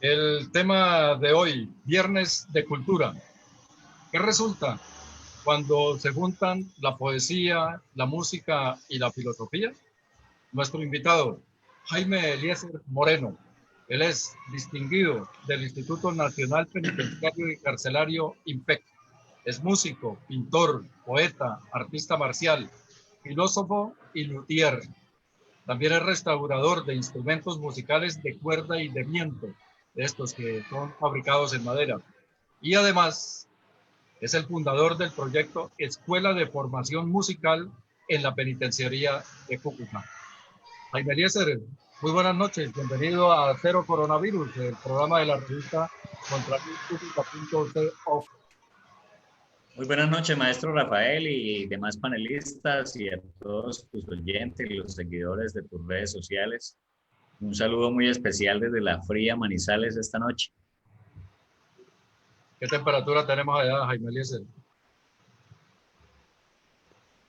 El tema de hoy, Viernes de Cultura. ¿Qué resulta cuando se juntan la poesía, la música y la filosofía? Nuestro invitado, Jaime Eliezer Moreno. Él es distinguido del Instituto Nacional Penitenciario y Carcelario IMPEC. Es músico, pintor, poeta, artista marcial, filósofo y luthier. También es restaurador de instrumentos musicales de cuerda y de viento, de estos que son fabricados en madera. Y además es el fundador del proyecto Escuela de Formación Musical en la Penitenciaría de Cúcuta. Jaime Eliezer, muy buenas noches. Bienvenido a Cero Coronavirus, el programa de la revista contravirus.co. Muy buenas noches, maestro Rafael y demás panelistas y a todos tus oyentes y los seguidores de tus redes sociales. Un saludo muy especial desde la fría Manizales esta noche. ¿Qué temperatura tenemos allá, Jaime Eliezer?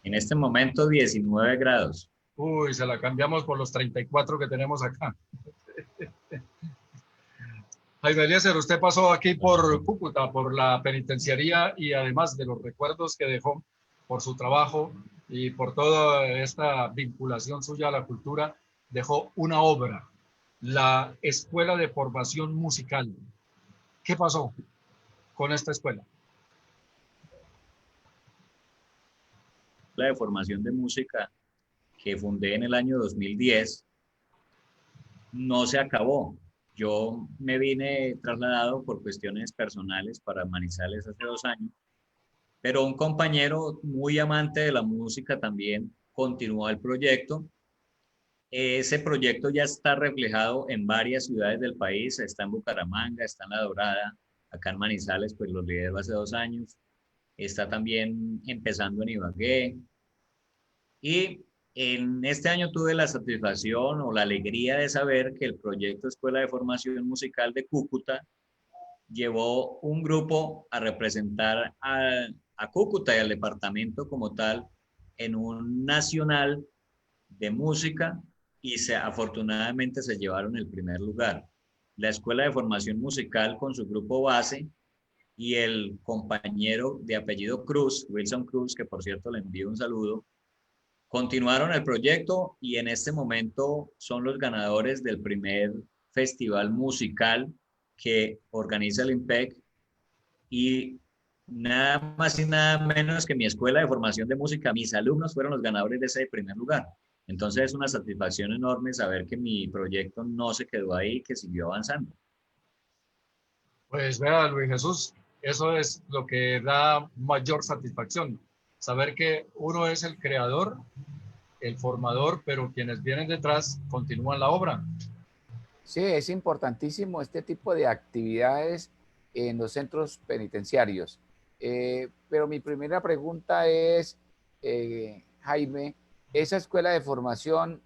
En este momento 19 grados. Uy, se la cambiamos por los 34 que tenemos acá. Jaime Eliezer, usted pasó aquí por Cúcuta, por la penitenciaría y además de los recuerdos que dejó por su trabajo y por toda esta vinculación suya a la cultura, dejó una obra, la Escuela de Formación Musical. ¿Qué pasó con esta escuela? La de formación de música que fundé en el año 2010 no se acabó. Yo me vine trasladado por cuestiones personales para Manizales hace 2 años, pero un compañero muy amante de la música también continuó el proyecto. Ese proyecto ya está reflejado en varias ciudades del país, está en Bucaramanga, está en La Dorada, acá en Manizales, pues lo lidero hace 2 años, está también empezando en Ibagué. Y en este año tuve la satisfacción o la alegría de saber que el proyecto Escuela de Formación Musical de Cúcuta llevó un grupo a representar a Cúcuta y al departamento como tal en un nacional de música y afortunadamente se llevaron el primer lugar. La Escuela de Formación Musical con su grupo base y el compañero de apellido Cruz, Wilson Cruz, que por cierto le envío un saludo, continuaron el proyecto y en este momento son los ganadores del primer festival musical que organiza el IMPEC y nada más y nada menos que mi escuela de formación de música, mis alumnos fueron los ganadores de ese primer lugar. Entonces es una satisfacción enorme saber que mi proyecto no se quedó ahí, que siguió avanzando. Pues vea, Luis Jesús, eso es lo que da mayor satisfacción, saber que uno es el creador, el formador, pero quienes vienen detrás continúan la obra. Sí, es importantísimo este tipo de actividades en los centros penitenciarios. Pero mi primera pregunta es, Jaime, ¿esa escuela de formación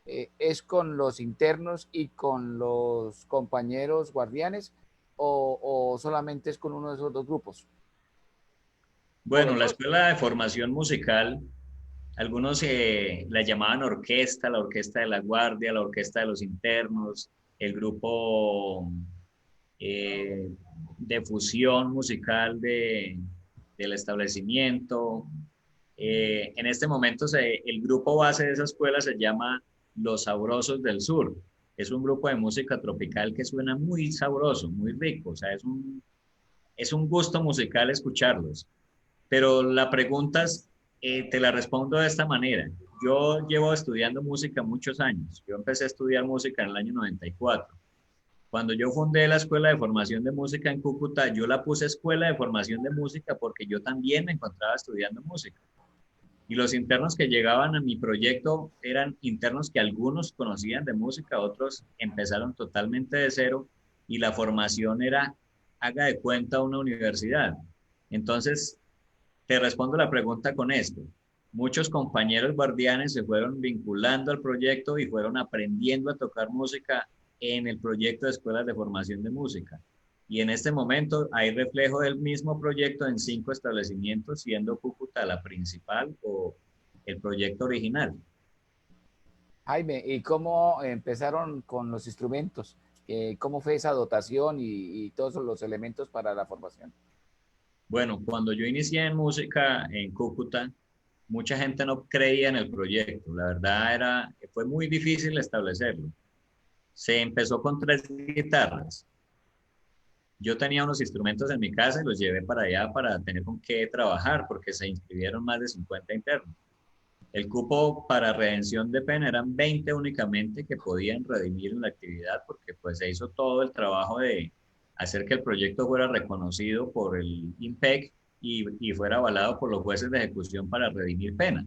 es con los internos y con los compañeros guardianes o solamente es con uno de esos dos grupos? ¿O Bueno, los la dos? escuela de formación musical, algunos la llamaban orquesta, la orquesta de la guardia, la orquesta de los internos, el grupo eh, de fusión musical del establecimiento. En este momento el grupo base de esa escuela se llama Los Sabrosos del Sur. Es un grupo de música tropical que suena muy sabroso, muy rico. O sea, es un gusto musical escucharlos. Pero la pregunta te la respondo de esta manera. Yo llevo estudiando música muchos años. Yo empecé a estudiar música en el año 94. Cuando yo fundé la Escuela de Formación de Música en Cúcuta, yo la puse Escuela de Formación de Música porque yo también me encontraba estudiando música. Y los internos que llegaban a mi proyecto eran internos que algunos conocían de música, otros empezaron totalmente de cero y la formación era, haga de cuenta, una universidad. Entonces, te respondo la pregunta con esto. Muchos compañeros guardianes se fueron vinculando al proyecto y fueron aprendiendo a tocar música en el proyecto de escuelas de formación de música. Y en este momento hay reflejo del mismo proyecto en 5 establecimientos, siendo Cúcuta la principal o el proyecto original. Jaime, ¿y cómo empezaron con los instrumentos? ¿Cómo fue esa dotación y todos los elementos para la formación? Bueno, cuando yo inicié en música en Cúcuta, mucha gente no creía en el proyecto. La verdad fue muy difícil establecerlo. Se empezó con 3 guitarras. Yo tenía unos instrumentos en mi casa y los llevé para allá para tener con qué trabajar, porque se inscribieron más de 50 internos. El cupo para redención de pena eran 20 únicamente que podían redimir en la actividad, porque pues se hizo todo el trabajo de hacer que el proyecto fuera reconocido por el IMPEC y fuera avalado por los jueces de ejecución para redimir pena.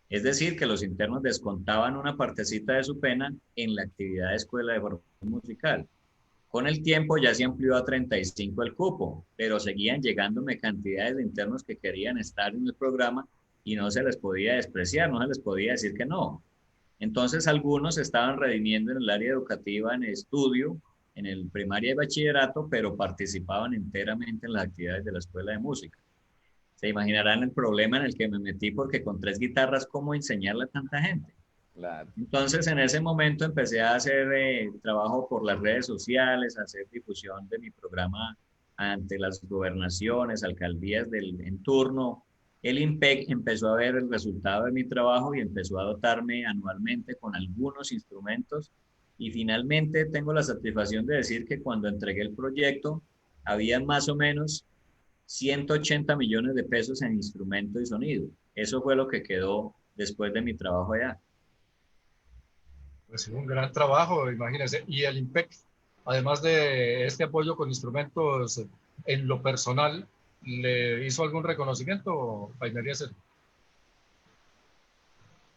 Es decir, que los internos descontaban una partecita de su pena en la actividad de escuela de formación musical. Con el tiempo ya se amplió a 35 el cupo, pero seguían llegándome cantidades de internos que querían estar en el programa y no se les podía despreciar, no se les podía decir que no. Entonces algunos estaban redimiendo en el área educativa, en el estudio, en el primaria y bachillerato, pero participaban enteramente en las actividades de la escuela de música. Se imaginarán el problema en el que me metí porque con 3 guitarras, ¿cómo enseñarle a tanta gente? Claro. Entonces, en ese momento empecé a hacer trabajo por las redes sociales, a hacer difusión de mi programa ante las gobernaciones, alcaldías del en turno. El IMPEC empezó a ver el resultado de mi trabajo y empezó a dotarme anualmente con algunos instrumentos. Y finalmente tengo la satisfacción de decir que cuando entregué el proyecto, había más o menos 180 millones de pesos en instrumento y sonido. Eso fue lo que quedó después de mi trabajo allá. Pues un gran trabajo, imagínense. Y el IMPEC, además de este apoyo con instrumentos, en lo personal, ¿le hizo algún reconocimiento, Jaime Eliezer?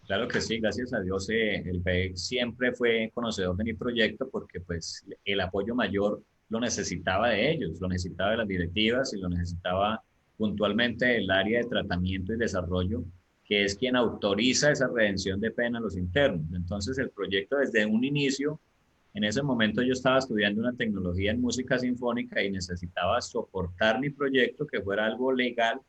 Claro que sí, gracias a Dios el PEC siempre fue conocedor de mi proyecto porque pues el apoyo mayor lo necesitaba de ellos, lo necesitaba de las directivas y lo necesitaba puntualmente el área de tratamiento y desarrollo, que es quien autoriza esa redención de pena a los internos. Entonces el proyecto desde un inicio, en ese momento yo estaba estudiando una tecnología en música sinfónica y necesitaba soportar mi proyecto que fuera algo legal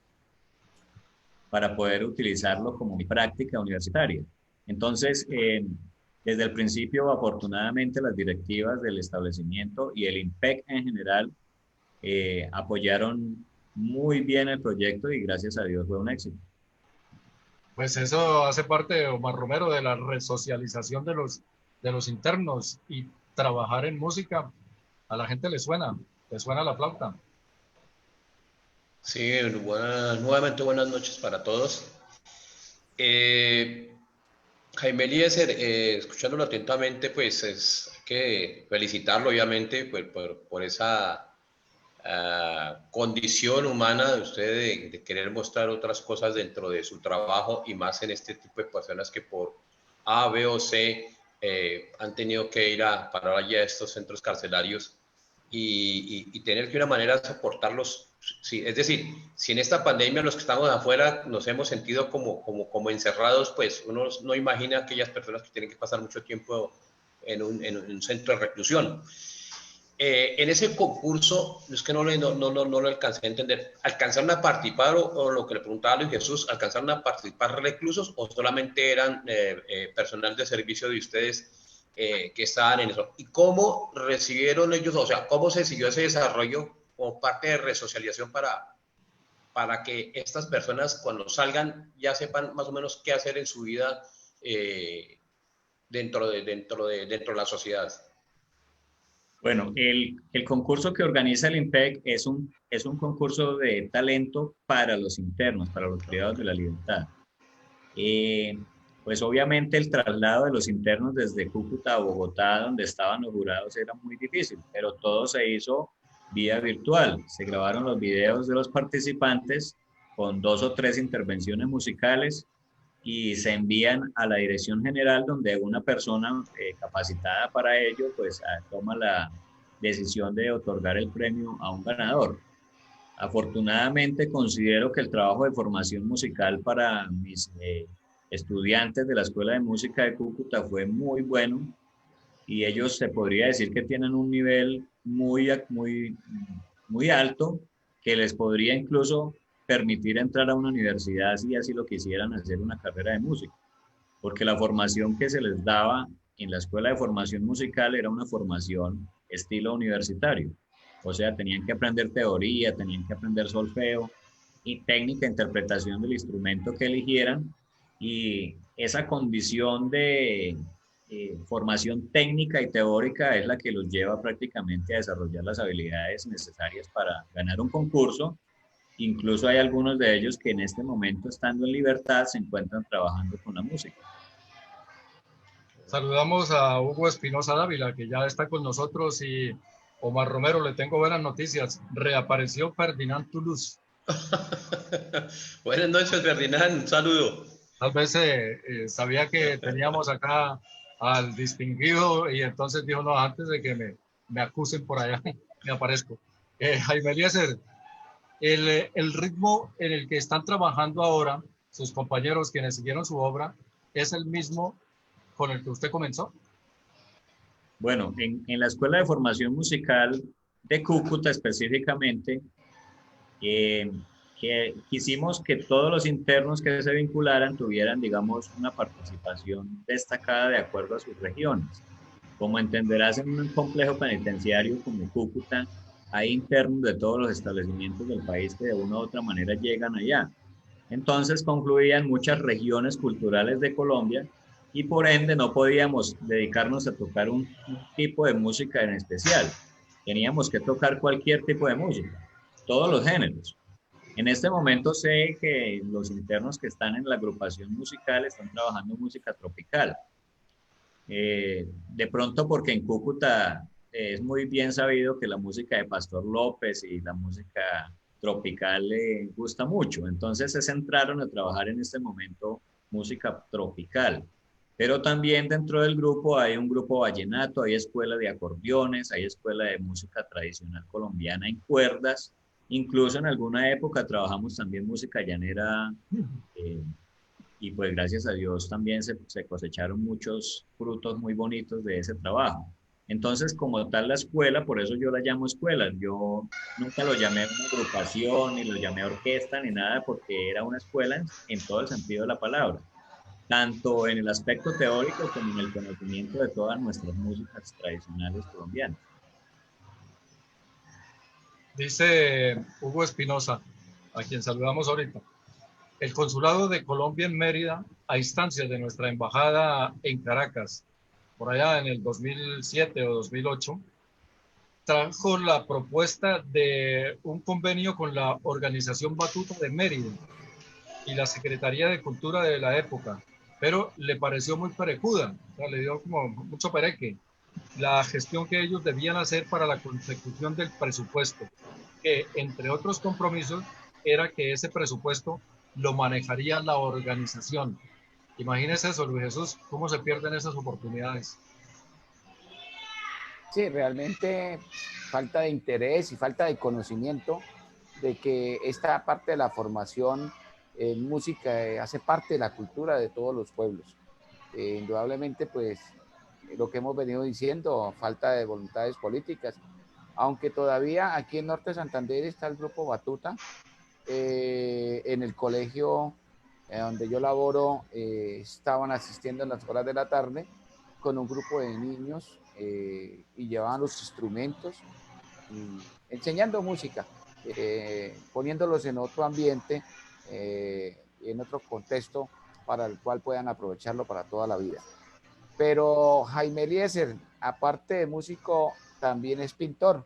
para poder utilizarlo como mi práctica universitaria. Entonces, desde el principio, afortunadamente, las directivas del establecimiento y el IMPEC en general apoyaron muy bien el proyecto y gracias a Dios fue un éxito. Pues eso hace parte, Omar Romero, de la resocialización de los internos, y trabajar en música, a la gente le suena la flauta. Sí, nuevamente buenas noches para todos. Jaime Eliezer, escuchándolo atentamente, pues hay que felicitarlo obviamente por esa condición humana de usted de querer mostrar otras cosas dentro de su trabajo y más en este tipo de personas que por A, B o C han tenido que ir a parar allá a estos centros carcelarios y tener que una manera de soportarlos. Sí, es decir, si en esta pandemia los que estamos afuera nos hemos sentido como encerrados, pues uno no imagina aquellas personas que tienen que pasar mucho tiempo en un centro de reclusión. En ese concurso, es que no lo alcancé a entender, ¿alcanzaron a participar o lo que le preguntaba Luis Jesús, alcanzaron a participar reclusos o solamente eran personal de servicio de ustedes que estaban en eso? ¿Y cómo recibieron ellos, o sea, cómo se siguió ese desarrollo como parte de resocialización para que estas personas cuando salgan ya sepan más o menos qué hacer en su vida dentro de la sociedad? Bueno, el concurso que organiza el IMPEC es un concurso de talento para los internos, para los privados de la libertad. Pues obviamente el traslado de los internos desde Cúcuta a Bogotá, donde estaban los jurados, era muy difícil, pero todo se hizo vía virtual. Se grabaron los videos de los participantes con 2 o 3 intervenciones musicales y se envían a la dirección general donde una persona capacitada para ello pues toma la decisión de otorgar el premio a un ganador. Afortunadamente considero que el trabajo de formación musical para mis estudiantes de la Escuela de Música de Cúcuta fue muy bueno y ellos se podría decir que tienen un nivel muy alto que les podría incluso permitir entrar a una universidad si así lo quisieran hacer una carrera de música, porque la formación que se les daba en la escuela de formación musical era una formación estilo universitario. O sea, tenían que aprender teoría, tenían que aprender solfeo y técnica de interpretación del instrumento que eligieran. Y esa condición de formación técnica y teórica es la que los lleva prácticamente a desarrollar las habilidades necesarias para ganar un concurso. Incluso hay algunos de ellos que en este momento, estando en libertad, se encuentran trabajando con la música. Saludamos a Hugo Espinosa Dávila, que ya está con nosotros, y Omar Romero, le tengo buenas noticias. Reapareció Ferdinand Toulouse. Buenas noches, Ferdinand. Un saludo. Tal vez sabía que teníamos acá al distinguido y entonces dijo, no, antes de que me acusen por allá, me aparezco. Jaime Eliezer, el ritmo en el que están trabajando ahora sus compañeros quienes siguieron su obra, ¿es el mismo con el que usted comenzó? Bueno, en la Escuela de Formación Musical de Cúcuta específicamente, que quisimos que todos los internos que se vincularan tuvieran, digamos, una participación destacada de acuerdo a sus regiones. Como entenderás, en un complejo penitenciario como Cúcuta, hay internos de todos los establecimientos del país que de una u otra manera llegan allá. Entonces concluían muchas regiones culturales de Colombia y por ende no podíamos dedicarnos a tocar un tipo de música en especial. Teníamos que tocar cualquier tipo de música, todos los géneros. En este momento sé que los internos que están en la agrupación musical están trabajando música tropical. De pronto porque en Cúcuta es muy bien sabido que la música de Pastor López y la música tropical le gusta mucho. Entonces se centraron a trabajar en este momento música tropical. Pero también dentro del grupo hay un grupo vallenato, hay escuela de acordeones, hay escuela de música tradicional colombiana en cuerdas. Incluso en alguna época trabajamos también música llanera y pues gracias a Dios también se cosecharon muchos frutos muy bonitos de ese trabajo. Entonces, como tal la escuela, por eso yo la llamo escuela, yo nunca lo llamé una agrupación, ni lo llamé orquesta, ni nada, porque era una escuela en todo el sentido de la palabra, tanto en el aspecto teórico como en el conocimiento de todas nuestras músicas tradicionales colombianas. Dice Hugo Espinosa, a quien saludamos ahorita. El Consulado de Colombia en Mérida, a instancias de nuestra embajada en Caracas, por allá en el 2007 o 2008, trajo la propuesta de un convenio con la Organización Batuta de Mérida y la Secretaría de Cultura de la época, pero le pareció muy perecuda, o sea, le dio como mucho pereque la gestión que ellos debían hacer para la consecución del presupuesto, que entre otros compromisos era que ese presupuesto lo manejaría la organización. Imagínese eso, Luis Jesús, cómo se pierden esas oportunidades. Sí, realmente falta de interés y falta de conocimiento de que esta parte de la formación en música hace parte de la cultura de todos los pueblos. Indudablemente, pues, lo que hemos venido diciendo, falta de voluntades políticas, aunque todavía aquí en Norte de Santander está el grupo Batuta, en el colegio donde yo laboro, estaban asistiendo en las horas de la tarde con un grupo de niños y llevaban los instrumentos y enseñando música, poniéndolos en otro ambiente, en otro contexto para el cual puedan aprovecharlo para toda la vida. Pero Jaime Eliezer, aparte de músico, también es pintor.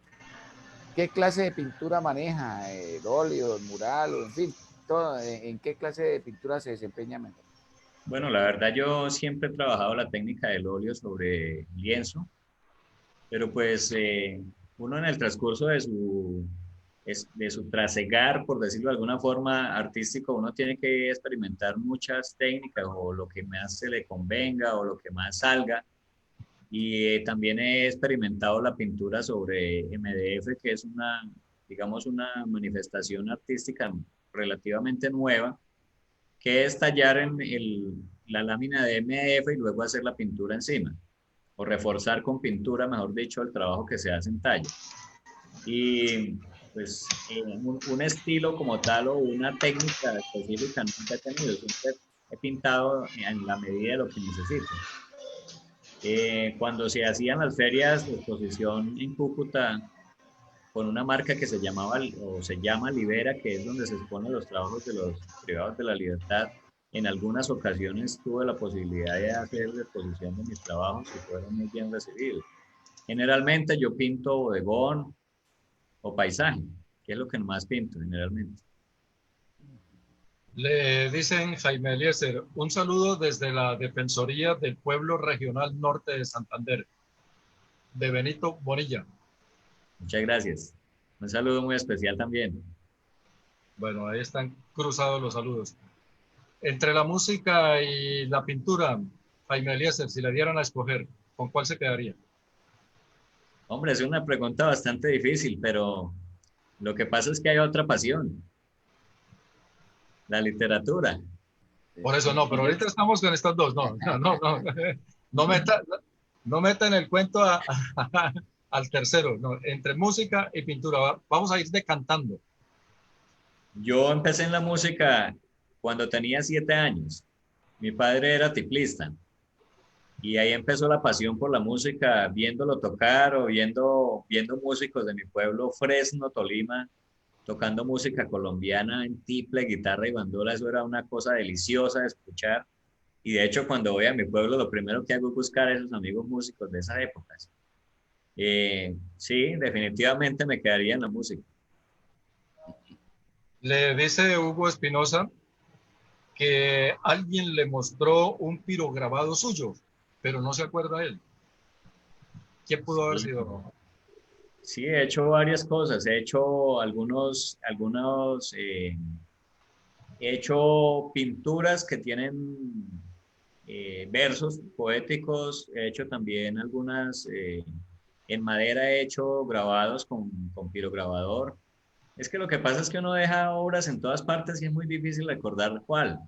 ¿Qué clase de pintura maneja? ¿El óleo, el mural, o en fin? Todo, ¿en qué clase de pintura se desempeña mejor? Bueno, la verdad yo siempre he trabajado la técnica del óleo sobre lienzo, pero pues uno en el transcurso de su trasegar, por decirlo de alguna forma, artístico, uno tiene que experimentar muchas técnicas o lo que más se le convenga o lo que más salga. Y también he experimentado la pintura sobre MDF, que es una, digamos, una manifestación artística relativamente nueva, que es tallar en la lámina de MDF y luego hacer la pintura encima, o reforzar con pintura, mejor dicho, el trabajo que se hace en talla. Y pues un estilo como tal o una técnica específica nunca he tenido, siempre he pintado en la medida de lo que necesito. Cuando se hacían las ferias de exposición en Cúcuta, con una marca que se llamaba o se llama Libera, que es donde se exponen los trabajos de los privados de la libertad. En algunas ocasiones tuve la posibilidad de hacer la exposición de mis trabajos y fueron muy bien recibidos. Generalmente yo pinto bodegón o paisaje, que es lo que más pinto generalmente. Le dicen Jaime Eliezer, un saludo desde la Defensoría del Pueblo Regional Norte de Santander, de Benito Bonilla. Muchas gracias. Un saludo muy especial también. Bueno, ahí están cruzados los saludos. Entre la música y la pintura, Jaime Eliezer, si le dieran a escoger, ¿con cuál se quedaría? Hombre, es una pregunta bastante difícil, pero lo que pasa es que hay otra pasión, la literatura. Por eso no, pero ahorita estamos con estas dos. No, no, no, no. No meta en el cuento al tercero. No, entre música y pintura. Vamos a ir decantando. Yo empecé en la música cuando tenía 7 años. Mi padre era tiplista y ahí empezó la pasión por la música, viéndolo tocar o viendo músicos de mi pueblo, Fresno, Tolima, tocando música colombiana en tiple, guitarra y bandola. Eso era una cosa deliciosa de escuchar. Y de hecho, cuando voy a mi pueblo, lo primero que hago es buscar a esos amigos músicos de esas épocas. Sí, definitivamente me quedaría en la música. Le dice Hugo Espinosa que alguien le mostró un pirograbado suyo, pero no se acuerda él. ¿Quién pudo haber sido? Sí, he hecho varias cosas. He hecho he hecho pinturas que tienen versos poéticos. He hecho también algunas, en madera he hecho grabados con pirograbador. Es que lo que pasa es que uno deja obras en todas partes y es muy difícil recordar cuál.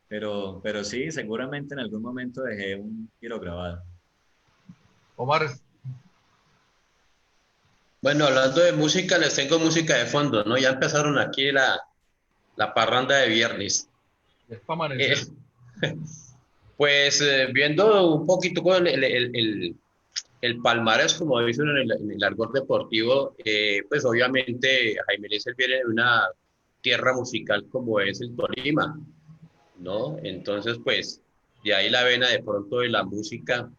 Pero sí, seguramente en algún momento dejé un pirograbado. Omar. Bueno, hablando de música, les tengo música de fondo, ¿no? Ya empezaron aquí la parranda de viernes. Es para amanecer. Pues viendo un poquito con el palmarés, como dicen en el argot deportivo, pues obviamente Jaime Eliezer viene de una tierra musical como es el Tolima, ¿no? Entonces, pues, de ahí la vena de pronto de la música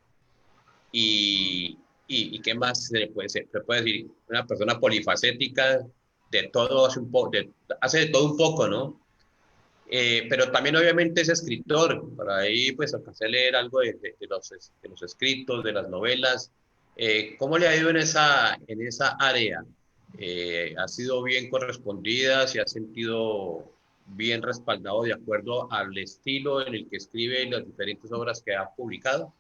y qué más se puede decir, una persona polifacética, de todo hace de todo un poco, ¿no? Pero también obviamente es escritor, por ahí pues alcancé a leer algo de los escritos, de las novelas. ¿Cómo le ha ido en esa área? ¿Ha sido bien correspondida? ¿Se ha sentido bien respaldado de acuerdo al estilo en el que escribe las diferentes obras que ha publicado?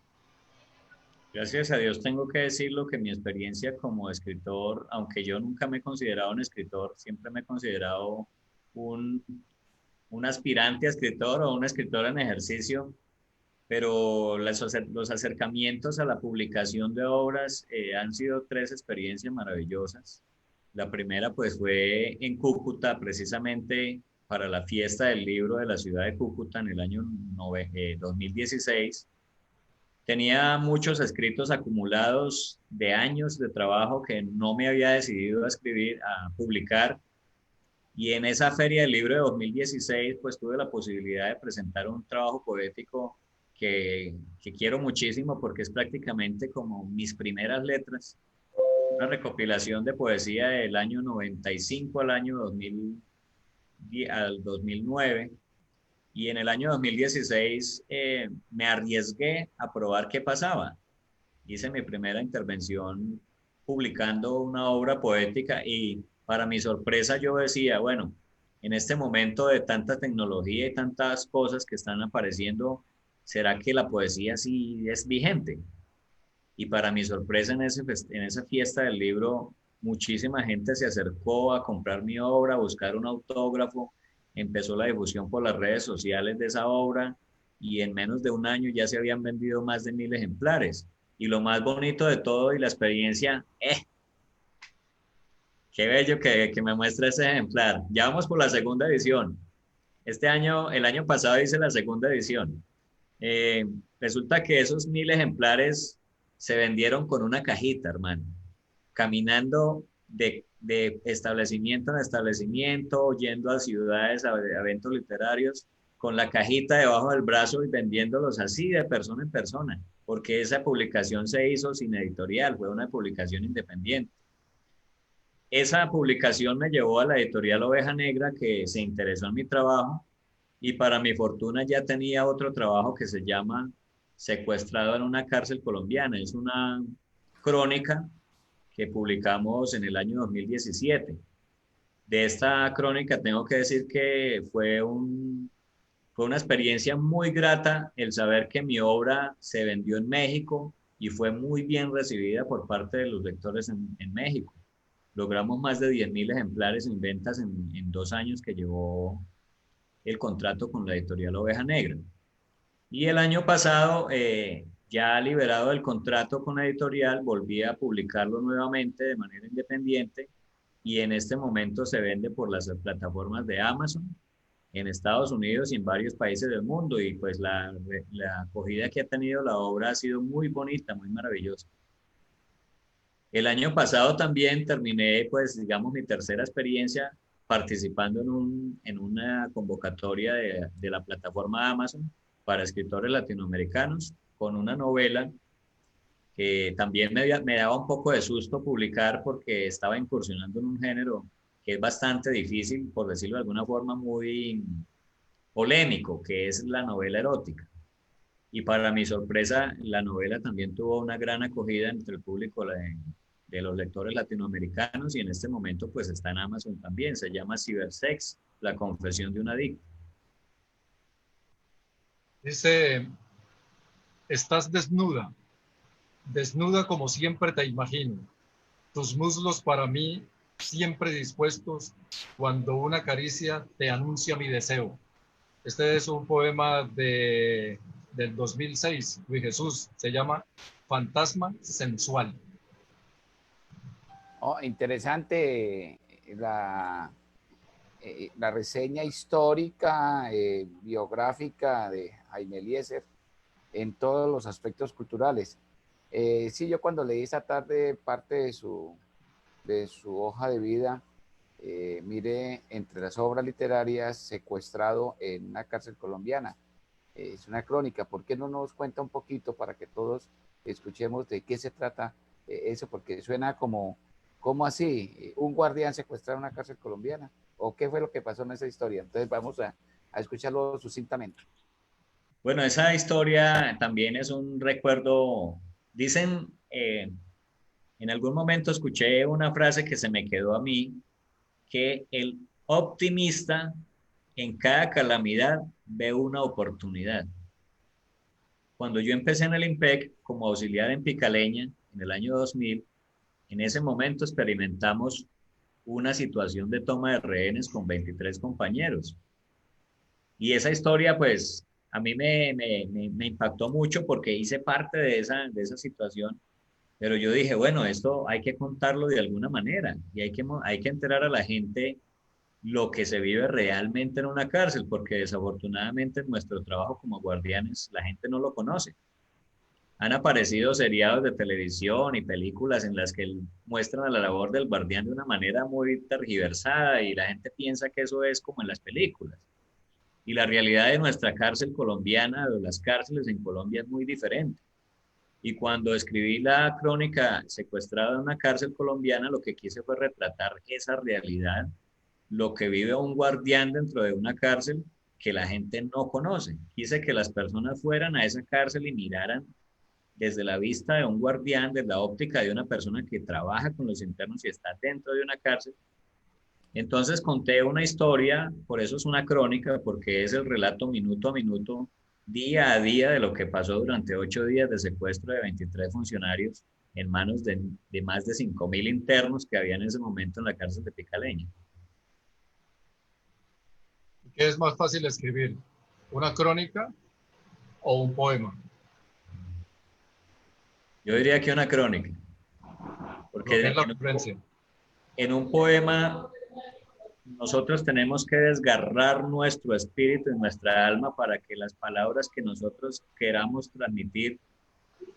Gracias a Dios tengo que decirlo que mi experiencia como escritor, aunque yo nunca me he considerado un escritor, siempre me he considerado un, un aspirante a escritor o un escritor en ejercicio, pero los acercamientos a la publicación de obras han sido 3 experiencias maravillosas. La primera pues fue en Cúcuta, precisamente para la fiesta del libro de la ciudad de Cúcuta en el año 2016. Tenía muchos escritos acumulados de años de trabajo que no me había decidido a escribir, a publicar. Y en esa feria del libro de 2016, pues tuve la posibilidad de presentar un trabajo poético que quiero muchísimo porque es prácticamente como mis primeras letras. Una recopilación de poesía del año 95 al año 2009. Y en el año 2016 me arriesgué a probar qué pasaba. Hice mi primera intervención publicando una obra poética y para mi sorpresa yo decía, bueno, en este momento de tanta tecnología y tantas cosas que están apareciendo, ¿será que la poesía sí es vigente? Y para mi sorpresa en esa fiesta del libro, muchísima gente se acercó a comprar mi obra, a buscar un autógrafo. Empezó la difusión por las redes sociales de esa obra y en menos de un año ya se habían vendido más de 1000 ejemplares. Y lo más bonito de todo y la experiencia, qué bello que me muestra ese ejemplar. Ya vamos por la segunda edición. El año pasado hice la segunda edición. Resulta que esos 1000 ejemplares se vendieron con una cajita, hermano, caminando de establecimiento en establecimiento, yendo a ciudades, a eventos literarios, con la cajita debajo del brazo y vendiéndolos así de persona en persona, porque esa publicación se hizo sin editorial, fue una publicación independiente. Esa publicación me llevó a la editorial Oveja Negra, que se interesó en mi trabajo, y para mi fortuna ya tenía otro trabajo que se llama Secuestrado en una cárcel colombiana. Es una crónica que publicamos en el año 2017. De esta crónica tengo que decir que fue una experiencia muy grata el saber que mi obra se vendió en México y fue muy bien recibida por parte de los lectores en México. Logramos más de 10.000 ejemplares en ventas en 2 años que llevó el contrato con la editorial Oveja Negra. Y el año pasado, ya liberado del contrato con la editorial, volví a publicarlo nuevamente de manera independiente y en este momento se vende por las plataformas de Amazon en Estados Unidos y en varios países del mundo, y pues la acogida que ha tenido la obra ha sido muy bonita, muy maravillosa. El año pasado también terminé, pues digamos, mi tercera experiencia participando en una convocatoria de la plataforma Amazon para escritores latinoamericanos con una novela que también me daba un poco de susto publicar porque estaba incursionando en un género que es bastante difícil, por decirlo de alguna forma, muy polémico, que es la novela erótica. Y para mi sorpresa, la novela también tuvo una gran acogida entre el público de los lectores latinoamericanos y en este momento pues está en Amazon también. Se llama Cybersex, la confesión de un adicto. Dice, estás desnuda, desnuda como siempre te imagino. Tus muslos para mí siempre dispuestos cuando una caricia te anuncia mi deseo. Este es un poema del 2006, Luis Jesús, se llama Fantasma Sensual. Oh, interesante la reseña histórica, biográfica de Jaime Eliezer en todos los aspectos culturales. Sí, yo cuando leí esta tarde parte de su hoja de vida, miré entre las obras literarias Secuestrado en una cárcel colombiana. Es una crónica. ¿Por qué no nos cuenta un poquito para que todos escuchemos de qué se trata eso? Porque suena como así, un guardián secuestrado en una cárcel colombiana. ¿O qué fue lo que pasó en esa historia? Entonces vamos a escucharlo sucintamente. Bueno, esa historia también es un recuerdo. Dicen, en algún momento escuché una frase que se me quedó a mí, que el optimista en cada calamidad ve una oportunidad. Cuando yo empecé en el IMPEC como auxiliar en Picaleña en el año 2000, en ese momento experimentamos una situación de toma de rehenes con 23 compañeros. Y esa historia, pues, a mí me impactó mucho porque hice parte de esa situación. Pero yo dije, bueno, esto hay que contarlo de alguna manera y hay que enterar a la gente lo que se vive realmente en una cárcel, porque desafortunadamente en nuestro trabajo como guardianes la gente no lo conoce. Han aparecido seriados de televisión y películas en las que muestran a la labor del guardián de una manera muy tergiversada y la gente piensa que eso es como en las películas. Y la realidad de nuestra cárcel colombiana, de las cárceles en Colombia, es muy diferente. Y cuando escribí la crónica Secuestrado en una cárcel colombiana, lo que quise fue retratar esa realidad, lo que vive un guardián dentro de una cárcel que la gente no conoce. Quise que las personas fueran a esa cárcel y miraran desde la vista de un guardián, desde la óptica de una persona que trabaja con los internos y está dentro de una cárcel. Entonces conté una historia, por eso es una crónica, porque es el relato minuto a minuto, día a día de lo que pasó durante 8 días de secuestro de 23 funcionarios en manos de más de 5.000 internos que había en ese momento en la cárcel de Picaleña. ¿Qué es más fácil escribir? ¿Una crónica o un poema? Yo diría que una crónica. Porque es la diferencia. En un poema nosotros tenemos que desgarrar nuestro espíritu y nuestra alma para que las palabras que nosotros queramos transmitir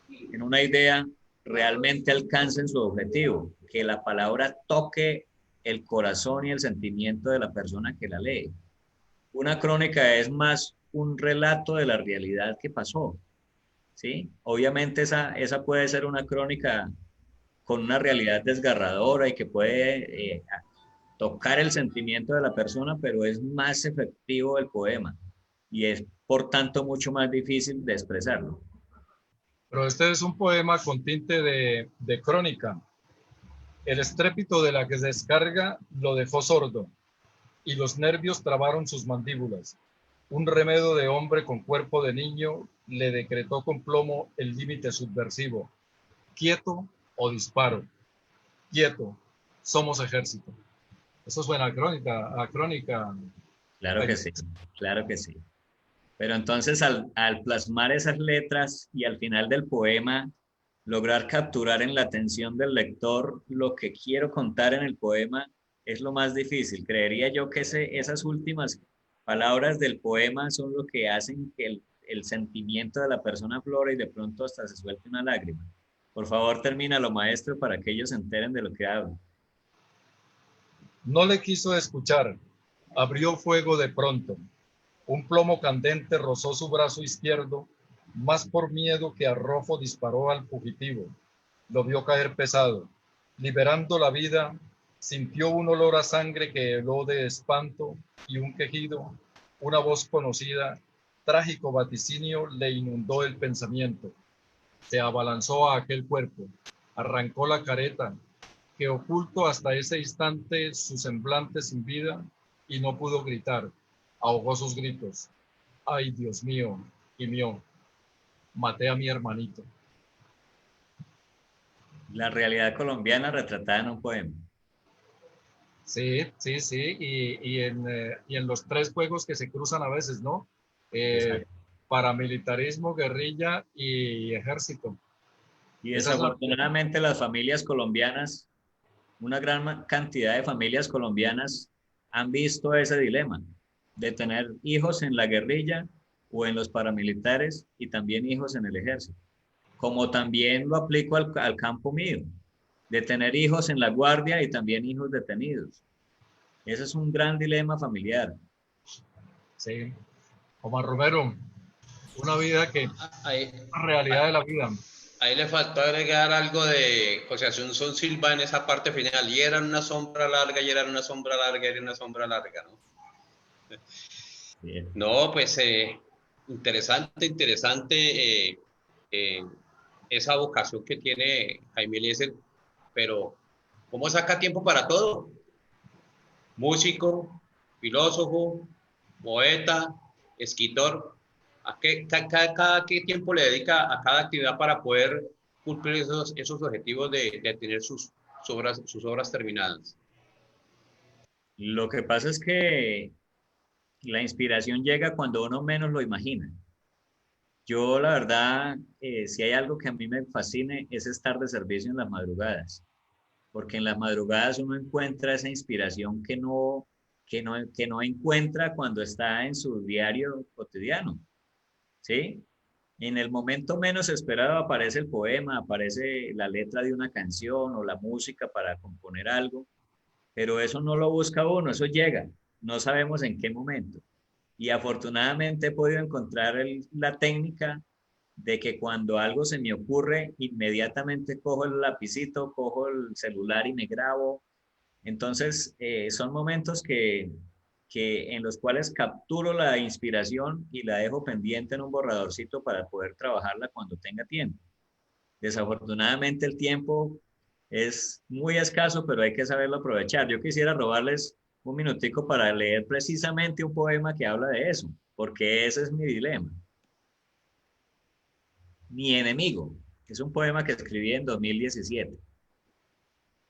en una idea realmente alcancen su objetivo, que la palabra toque el corazón y el sentimiento de la persona que la lee. Una crónica es más un relato de la realidad que pasó, ¿sí? Obviamente esa puede ser una crónica con una realidad desgarradora y que puede tocar el sentimiento de la persona, pero es más efectivo el poema y es por tanto mucho más difícil de expresarlo. Pero este es un poema con tinte de crónica. El estrépito de la que se descarga lo dejó sordo y los nervios trabaron sus mandíbulas. Un remedo de hombre con cuerpo de niño le decretó con plomo el límite subversivo. Quieto o disparo. Quieto, somos ejército. Eso suena a crónica. Claro que sí, claro que sí. Pero entonces al plasmar esas letras y al final del poema, lograr capturar en la atención del lector lo que quiero contar en el poema es lo más difícil. Creería yo que esas últimas palabras del poema son lo que hacen que el sentimiento de la persona aflore y de pronto hasta se suelte una lágrima. Por favor, termínalo, maestro, para que ellos se enteren de lo que hablo. No le quiso escuchar. Abrió fuego de pronto. Un plomo candente rozó su brazo izquierdo, más por miedo que arrojo disparó al fugitivo. Lo vio caer pesado. Liberando la vida, sintió un olor a sangre que heló de espanto y un quejido, una voz conocida, trágico vaticinio le inundó el pensamiento. Se abalanzó a aquel cuerpo, arrancó la careta, que ocultó hasta ese instante su semblante sin vida y no pudo gritar. Ahogó sus gritos. Ay, Dios mío, y mío, maté a mi hermanito. La realidad colombiana retratada en un poema. Sí, sí, sí, y en los tres juegos que se cruzan a veces, ¿no? Paramilitarismo, guerrilla y ejército. Y Esa es la... desafortunadamente las familias colombianas, una gran cantidad de familias colombianas han visto ese dilema de tener hijos en la guerrilla o en los paramilitares y también hijos en el ejército. Como también lo aplico al campo mío, de tener hijos en la guardia y también hijos detenidos. Ese es un gran dilema familiar. Sí. Omar Romero, una vida que... Ahí, realidad de la vida. ahí le faltó agregar algo de José Asunción Silva en esa parte final. Y era una sombra larga, y era una sombra larga, y era una sombra larga, ¿no? Bien. No, pues interesante esa vocación que tiene Jaime Eliezer, pero ¿cómo saca tiempo para todo? Músico, filósofo, poeta, escritor. ¿Cada qué tiempo le dedica a cada actividad para poder cumplir esos objetivos de tener sus obras terminadas? Lo que pasa es que la inspiración llega cuando uno menos lo imagina. Yo, la verdad, si hay algo que a mí me fascine es estar de servicio en las madrugadas, porque en las madrugadas uno encuentra esa inspiración que no encuentra cuando está en su diario cotidiano, ¿sí? En el momento menos esperado aparece el poema, aparece la letra de una canción o la música para componer algo, pero eso no lo busca uno, eso llega, no sabemos en qué momento. Y afortunadamente he podido encontrar la técnica de que cuando algo se me ocurre, inmediatamente cojo el lapicito, cojo el celular y me grabo. Entonces, son momentos en los cuales capturo la inspiración y la dejo pendiente en un borradorcito para poder trabajarla cuando tenga tiempo. Desafortunadamente el tiempo es muy escaso, pero hay que saberlo aprovechar. Yo quisiera robarles un minutico para leer precisamente un poema que habla de eso, porque ese es mi dilema. Mi enemigo es un poema que escribí en 2017.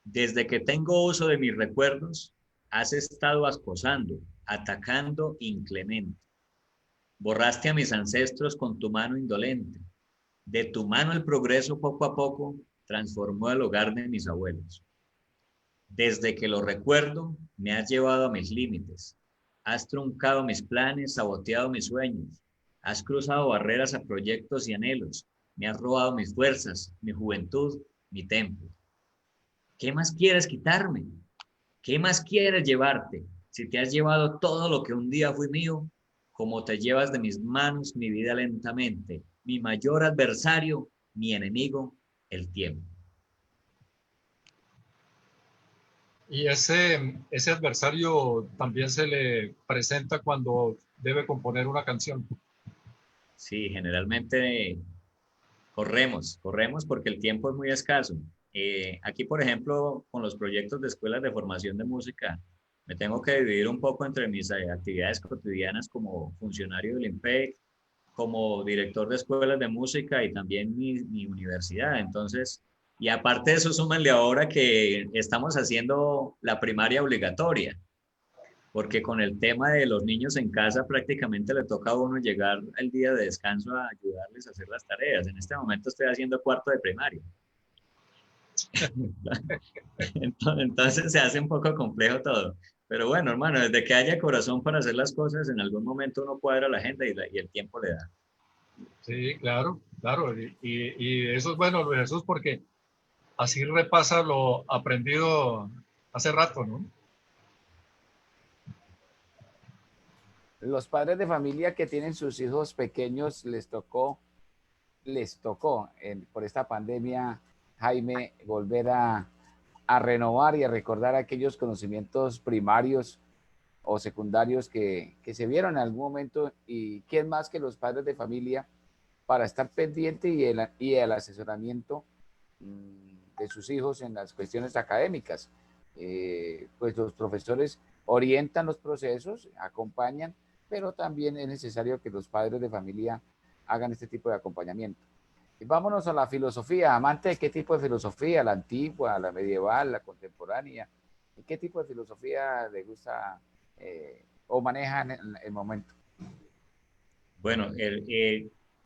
Desde que tengo uso de mis recuerdos, has estado acosando, atacando inclemente. Borraste a mis ancestros con tu mano indolente. De tu mano el progreso poco a poco transformó el hogar de mis abuelos. Desde que lo recuerdo, me has llevado a mis límites. Has truncado mis planes, saboteado mis sueños. Has cruzado barreras a proyectos y anhelos. Me has robado mis fuerzas, mi juventud, mi templo. ¿Qué más quieres quitarme? ¿Qué más quieres llevarte? Si te has llevado todo lo que un día fue mío, como te llevas de mis manos mi vida lentamente, mi mayor adversario, mi enemigo, el tiempo. Y ese adversario también se le presenta cuando debe componer una canción. Sí, generalmente corremos porque el tiempo es muy escaso. Aquí, por ejemplo, con los proyectos de escuelas de formación de música, me tengo que dividir un poco entre mis actividades cotidianas como funcionario del IMPEC, como director de escuelas de música y también mi universidad. Entonces, y aparte de eso, súmenle ahora que estamos haciendo la primaria obligatoria, porque con el tema de los niños en casa prácticamente le toca a uno llegar el día de descanso a ayudarles a hacer las tareas. En este momento estoy haciendo cuarto de primaria. Entonces se hace un poco complejo todo. Pero bueno, hermano, desde que haya corazón para hacer las cosas, en algún momento uno cuadra la agenda y el tiempo le da. Sí, claro, claro. Y eso es bueno, Luis Jesús, porque así repasa lo aprendido hace rato, ¿no? Los padres de familia que tienen sus hijos pequeños por esta pandemia, Jaime, volver a renovar y a recordar aquellos conocimientos primarios o secundarios que se vieron en algún momento, y quién más que los padres de familia para estar pendiente y el asesoramiento de sus hijos en las cuestiones académicas. Pues los profesores orientan los procesos, acompañan, pero también es necesario que los padres de familia hagan este tipo de acompañamiento. Y vámonos a la filosofía. ¿Amante de qué tipo de filosofía? ¿La antigua, la medieval, la contemporánea? ¿Y qué tipo de filosofía le gusta o maneja en el momento? Bueno,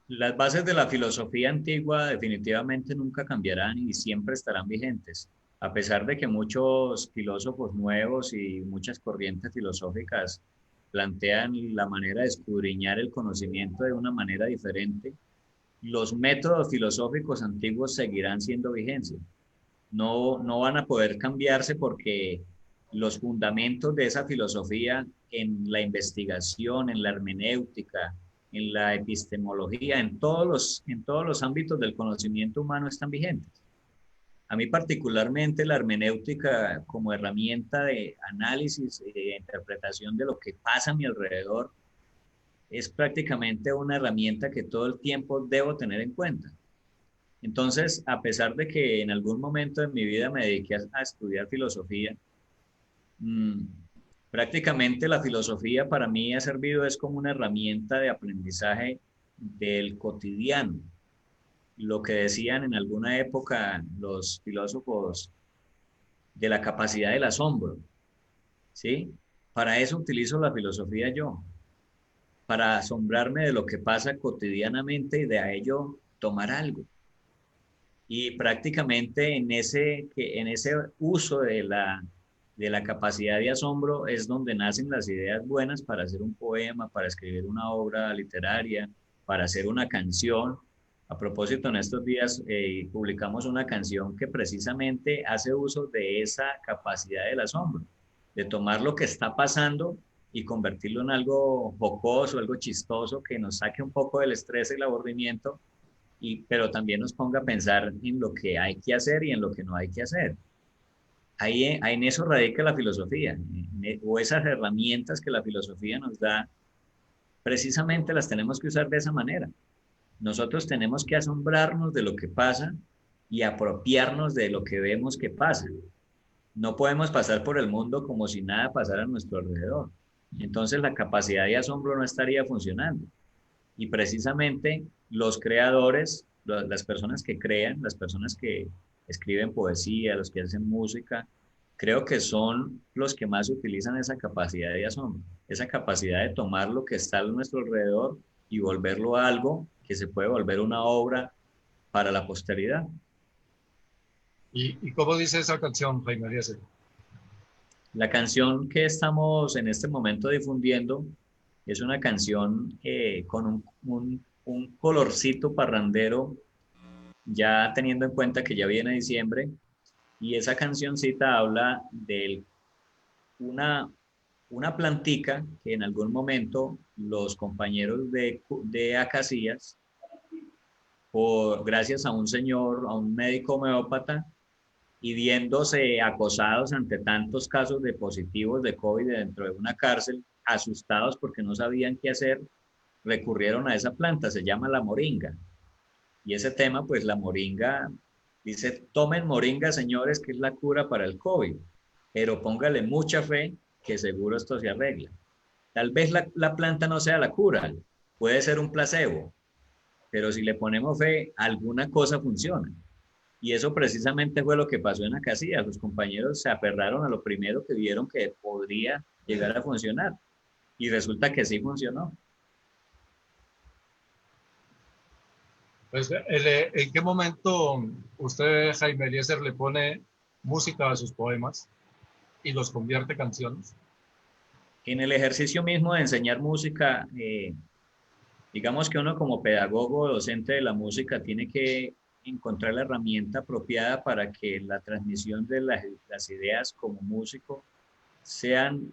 las bases de la filosofía antigua definitivamente nunca cambiarán y siempre estarán vigentes, a pesar de que muchos filósofos nuevos y muchas corrientes filosóficas plantean la manera de escudriñar el conocimiento de una manera diferente. Los métodos filosóficos antiguos seguirán siendo vigentes. No van a poder cambiarse porque los fundamentos de esa filosofía en la investigación, en la hermenéutica, en la epistemología, en todos los ámbitos del conocimiento humano están vigentes. A mí particularmente la hermenéutica como herramienta de análisis y de interpretación de lo que pasa a mi alrededor es prácticamente una herramienta que todo el tiempo debo tener en cuenta. Entonces, a pesar de que en algún momento de mi vida me dediqué a estudiar filosofía, mmm, prácticamente la filosofía para mí ha servido es como una herramienta de aprendizaje del cotidiano. Lo que decían en alguna época los filósofos de la capacidad del asombro, ¿sí? Para eso utilizo la filosofía yo, para asombrarme de lo que pasa cotidianamente y de a ello tomar algo. Y prácticamente en ese uso de la capacidad de asombro es donde nacen las ideas buenas para hacer un poema, para escribir una obra literaria, para hacer una canción. A propósito, en estos días publicamos una canción que precisamente hace uso de esa capacidad del asombro, de tomar lo que está pasando y convertirlo en algo jocoso, algo chistoso, que nos saque un poco del estrés y el aburrimiento, pero también nos ponga a pensar en lo que hay que hacer y en lo que no hay que hacer. Ahí en eso radica la filosofía, o esas herramientas que la filosofía nos da, precisamente las tenemos que usar de esa manera. Nosotros tenemos que asombrarnos de lo que pasa y apropiarnos de lo que vemos que pasa. No podemos pasar por el mundo como si nada pasara a nuestro alrededor. Entonces la capacidad de asombro no estaría funcionando. Y precisamente los creadores, las personas que crean, las personas que escriben poesía, los que hacen música, creo que son los que más utilizan esa capacidad de asombro, esa capacidad de tomar lo que está a nuestro alrededor y volverlo a algo que se puede volver una obra para la posteridad. ¿Y cómo dice esa canción, Jaime Eliezer? La canción que estamos en este momento difundiendo es una canción con un colorcito parrandero ya teniendo en cuenta que ya viene diciembre, y esa cancioncita habla de una, una plantica que en algún momento los compañeros de Acacias, gracias a un señor, a un médico homeópata, y viéndose acosados ante tantos casos de positivos de COVID dentro de una cárcel, asustados porque no sabían qué hacer, recurrieron a esa planta, se llama la moringa. Y ese tema, pues la moringa, dice, tomen moringa, señores, que es la cura para el COVID, pero póngale mucha fe que seguro esto se arregla. Tal vez la planta no sea la cura, puede ser un placebo, pero si le ponemos fe, alguna cosa funciona. Y eso precisamente fue lo que pasó en Acacias. Los compañeros se aferraron a lo primero que vieron que podría llegar a funcionar. Y resulta que sí funcionó. Pues, ¿en qué momento usted, Jaime Eliezer, le pone música a sus poemas y los convierte en canciones? En el ejercicio mismo de enseñar música, digamos que uno como pedagogo o docente de la música tiene que encontrar la herramienta apropiada para que la transmisión de las ideas como músico sean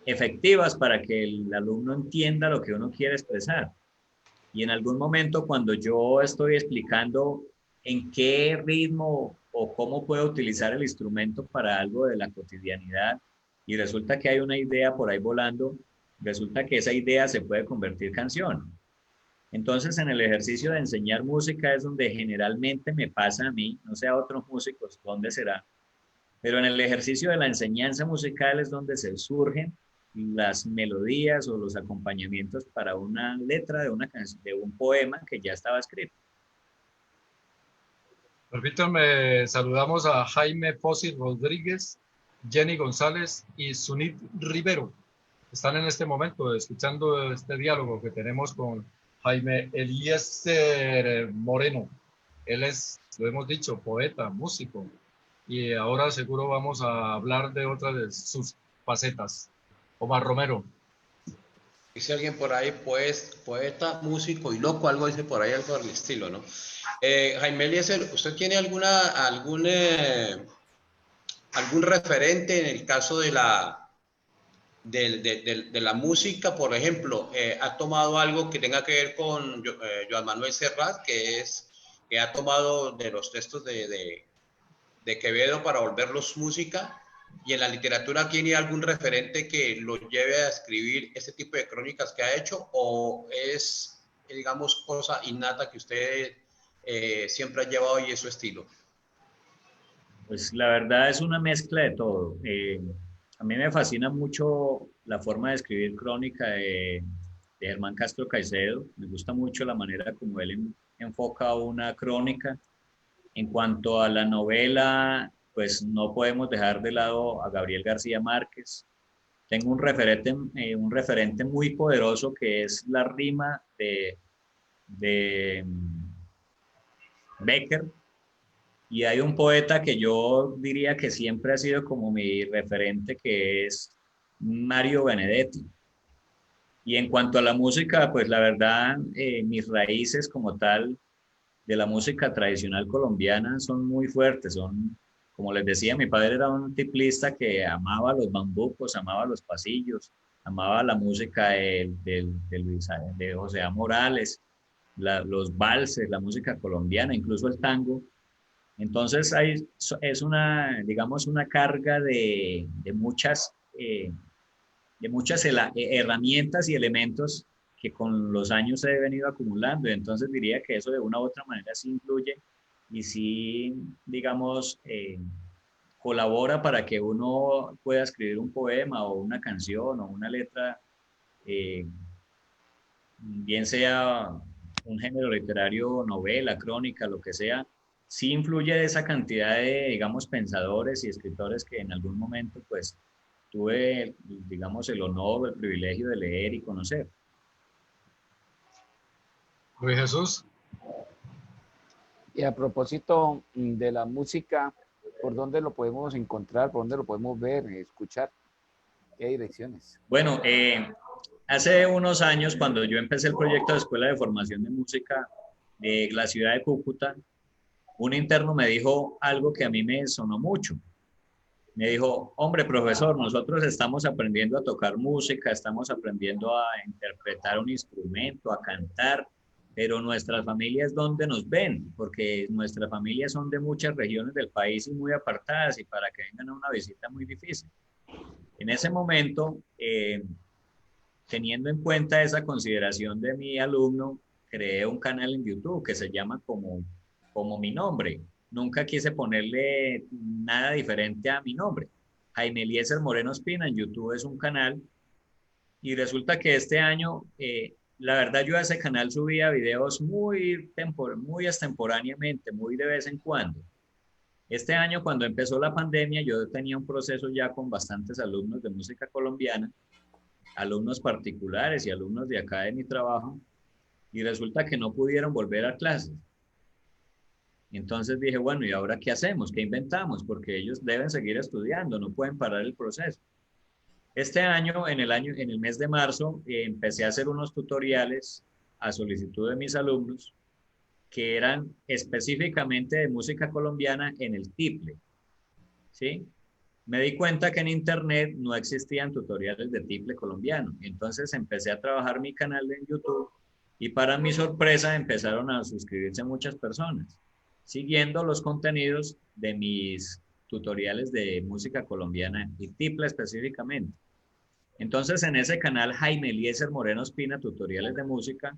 efectivas para que el alumno entienda lo que uno quiere expresar. Y en algún momento cuando yo estoy explicando en qué ritmo o cómo puedo utilizar el instrumento para algo de la cotidianidad y resulta que hay una idea por ahí volando, resulta que esa idea se puede convertir en canción. Entonces, en el ejercicio de enseñar música es donde generalmente me pasa a mí, no sé a otros músicos dónde será, pero en el ejercicio de la enseñanza musical es donde se surgen las melodías o los acompañamientos para una letra de una canción, de un poema que ya estaba escrito. Permítanme, saludamos a Jaime Pozzi Rodríguez, Jenny González y Sunit Rivero. Están en este momento escuchando este diálogo que tenemos con Jaime Eliezer Moreno. Él es, lo hemos dicho, poeta, músico, y ahora seguro vamos a hablar de otra de sus facetas. Omar Romero. Dice alguien por ahí, pues, poeta, músico y loco, algo dice por ahí, algo del estilo, ¿no? Jaime Eliezer, ¿usted tiene algún referente en el caso de la música? Por ejemplo, ha tomado algo que tenga que ver con Joan Manuel Serrat, que ha tomado de los textos de Quevedo para volverlos música, y en la literatura tiene algún referente que lo lleve a escribir este tipo de crónicas que ha hecho, o es, digamos, cosa innata que usted siempre ha llevado y es su estilo? Pues la verdad es una mezcla de todo. A mí me fascina mucho la forma de escribir crónica de Germán Castro Caicedo. Me gusta mucho la manera como él enfoca una crónica. En cuanto a la novela, pues no podemos dejar de lado a Gabriel García Márquez. Tengo un referente muy poderoso que es la rima de Becker. Y hay un poeta que yo diría que siempre ha sido como mi referente, que es Mario Benedetti. Y en cuanto a la música, pues la verdad, mis raíces como tal de la música tradicional colombiana son muy fuertes. Son, como les decía, mi padre era un tiplista que amaba los bambucos, amaba los pasillos, amaba la música de José A. Morales, los valses, la música colombiana, incluso el tango. Entonces es una, digamos, una carga de muchas herramientas y elementos que con los años se he venido acumulando. Entonces diría que eso de una u otra manera sí influye y sí, digamos, colabora para que uno pueda escribir un poema o una canción o una letra, bien sea un género literario, novela, crónica, lo que sea, sí influye esa cantidad de, digamos, pensadores y escritores que en algún momento, pues, tuve, digamos, el honor, el privilegio de leer y conocer. Luis Jesús. Y a propósito de la música, ¿por dónde lo podemos encontrar? ¿Por dónde lo podemos ver, escuchar? ¿Qué direcciones? Bueno, hace unos años, cuando yo empecé el proyecto de Escuela de Formación de Música de la ciudad de Cúcuta, un interno me dijo algo que a mí me sonó mucho. Me dijo, hombre, profesor, nosotros estamos aprendiendo a tocar música, estamos aprendiendo a interpretar un instrumento, a cantar, pero nuestras familias, ¿dónde nos ven? Porque nuestras familias son de muchas regiones del país y muy apartadas y para que vengan a una visita muy difícil. En ese momento, teniendo en cuenta esa consideración de mi alumno, creé un canal en YouTube que se llama como mi nombre. Nunca quise ponerle nada diferente a mi nombre. Jaime Eliezer Moreno Espina en YouTube es un canal y resulta que este año, la verdad yo a ese canal subía videos muy extemporáneamente, muy de vez en cuando. Este año cuando empezó la pandemia yo tenía un proceso ya con bastantes alumnos de música colombiana, alumnos particulares y alumnos de acá de mi trabajo y resulta que no pudieron volver a clases. Entonces dije, bueno, ¿y ahora qué hacemos? ¿Qué inventamos? Porque ellos deben seguir estudiando, no pueden parar el proceso. Este año, en el mes de marzo, empecé a hacer unos tutoriales a solicitud de mis alumnos que eran específicamente de música colombiana en el tiple, ¿sí? Me di cuenta que en internet no existían tutoriales de tiple colombiano. Entonces empecé a trabajar mi canal en YouTube y para mi sorpresa empezaron a suscribirse muchas personas, siguiendo los contenidos de mis tutoriales de música colombiana y tiple específicamente. Entonces en ese canal Jaime Eliezer Moreno Espina, tutoriales de música,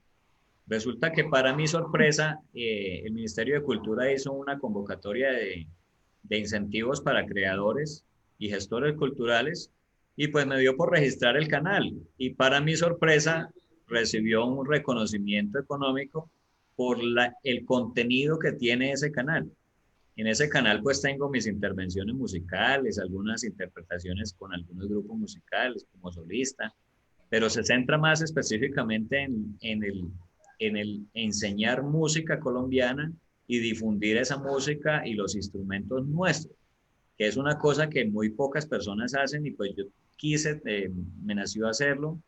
resulta que para mi sorpresa el Ministerio de Cultura hizo una convocatoria de incentivos para creadores y gestores culturales y pues me dio por registrar el canal y para mi sorpresa recibió un reconocimiento económico por el contenido que tiene ese canal. En ese canal pues tengo mis intervenciones musicales, algunas interpretaciones con algunos grupos musicales como solista, pero se centra más específicamente en el enseñar música colombiana y difundir esa música y los instrumentos nuestros, que es una cosa que muy pocas personas hacen y pues yo quise, me nació hacerlo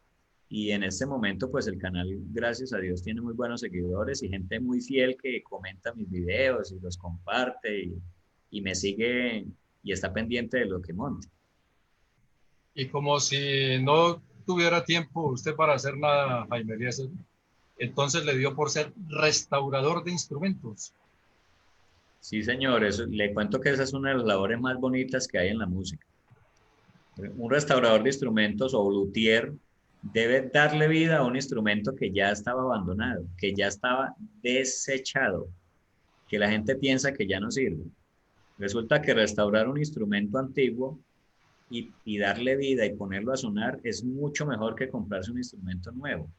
y en este momento pues el canal, gracias a Dios, tiene muy buenos seguidores y gente muy fiel que comenta mis videos y los comparte y me sigue y está pendiente de lo que monte. Y como si no tuviera tiempo usted para hacer nada, Jaime Eliezer, entonces le dio por ser restaurador de instrumentos. Sí, señor, le cuento que esa es una de las labores más bonitas que hay en la música. Un restaurador de instrumentos o luthier debe darle vida a un instrumento que ya estaba abandonado, que ya estaba desechado, que la gente piensa que ya no sirve. Resulta que restaurar un instrumento antiguo y darle vida y ponerlo a sonar es mucho mejor que comprarse un instrumento nuevo,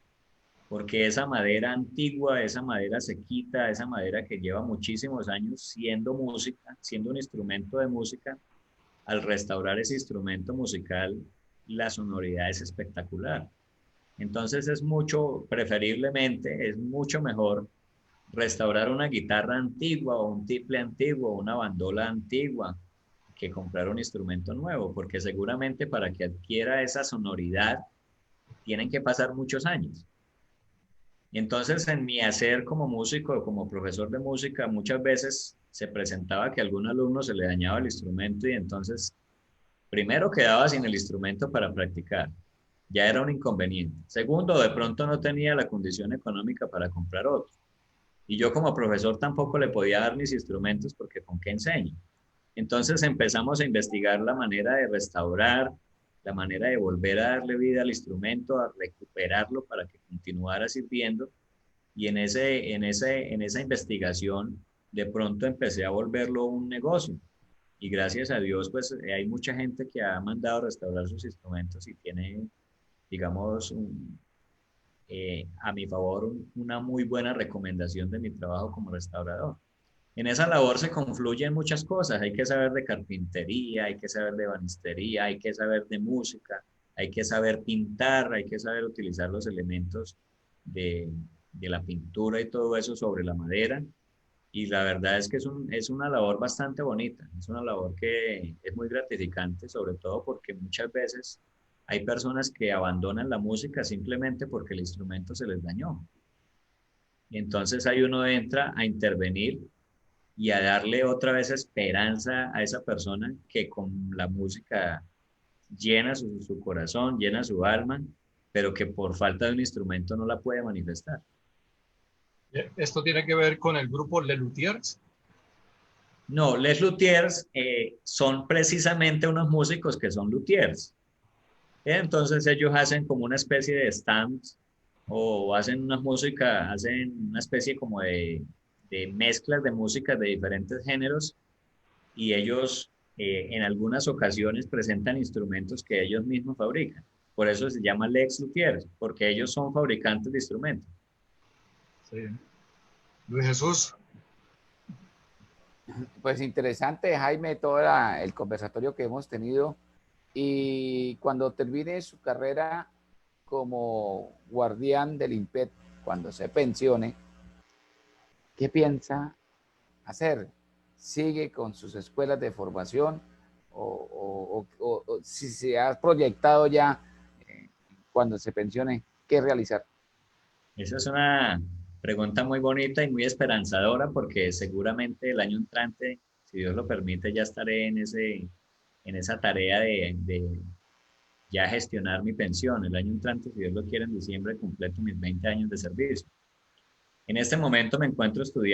porque esa madera antigua, esa madera sequita, esa madera que lleva muchísimos años siendo música, siendo un instrumento de música, al restaurar ese instrumento musical, la sonoridad es espectacular. Entonces es preferiblemente, es mucho mejor restaurar una guitarra antigua o un tiple antiguo o una bandola antigua que comprar un instrumento nuevo, porque seguramente para que adquiera esa sonoridad tienen que pasar muchos años. Entonces, en mi hacer como músico, como profesor de música, muchas veces se presentaba que a algún alumno se le dañaba el instrumento y entonces primero quedaba sin el instrumento para practicar. Ya era un inconveniente. Segundo, de pronto no tenía la condición económica para comprar otro. Y yo como profesor tampoco le podía dar mis instrumentos porque ¿con qué enseño? Entonces empezamos a investigar la manera de restaurar, la manera de volver a darle vida al instrumento, a recuperarlo para que continuara sirviendo. Y en esa investigación, de pronto empecé a volverlo un negocio. Y gracias a Dios, pues hay mucha gente que ha mandado a restaurar sus instrumentos y tiene, digamos, a mi favor, una muy buena recomendación de mi trabajo como restaurador. En esa labor se confluyen muchas cosas. Hay que saber de carpintería, hay que saber de ebanistería, hay que saber de música, hay que saber pintar, hay que saber utilizar los elementos de la pintura y todo eso sobre la madera. Y la verdad es que es una labor bastante bonita, es una labor que es muy gratificante, sobre todo porque muchas veces hay personas que abandonan la música simplemente porque el instrumento se les dañó. Y entonces ahí uno entra a intervenir y a darle otra vez esperanza a esa persona que con la música llena su corazón, llena su alma, pero que por falta de un instrumento no la puede manifestar. Esto tiene que ver con el grupo Les Luthiers. No, Les Luthiers son precisamente unos músicos que son luthiers. Entonces ellos hacen como una especie de stamps o hacen una música, hacen una especie como de mezclas de música de diferentes géneros y ellos en algunas ocasiones presentan instrumentos que ellos mismos fabrican. Por eso se llama Les Luthiers, porque ellos son fabricantes de instrumentos. Sí. Luis Jesús. Pues interesante, Jaime, todo el conversatorio que hemos tenido. Y cuando termine su carrera como guardián del INPET, cuando se pensione, ¿qué piensa hacer? ¿Sigue con sus escuelas de formación o si se ha proyectado ya cuando se pensione, qué realizar? Esa es una pregunta muy bonita y muy esperanzadora porque seguramente el año entrante, si Dios lo permite, ya estaré en esa tarea de ya gestionar mi pensión. El año entrante, si Dios lo quiere, en diciembre completo mis 20 años de servicio. En este momento me encuentro estoy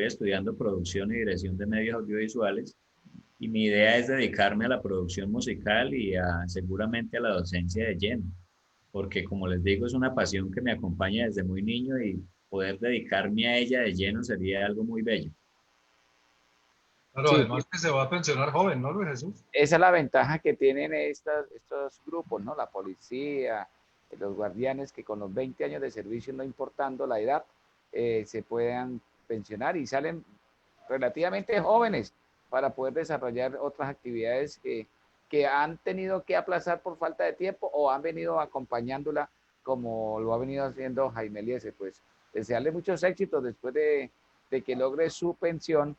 estudiando producción y dirección de medios audiovisuales y mi idea es dedicarme a la producción musical y seguramente a la docencia de lleno, porque como les digo, es una pasión que me acompaña desde muy niño y poder dedicarme a ella de lleno sería algo muy bello. Claro, Sí, además que se va a pensionar joven, ¿no, Luis Jesús? esa es la ventaja que tienen estos grupos, ¿no? La policía, los guardianes, que con los 20 años de servicio, no importando la edad, se puedan pensionar y salen relativamente jóvenes para poder desarrollar otras actividades que han tenido que aplazar por falta de tiempo o han venido acompañándola como lo ha venido haciendo Jaime Eliezer. Pues desearle muchos éxitos después de que logre su pensión,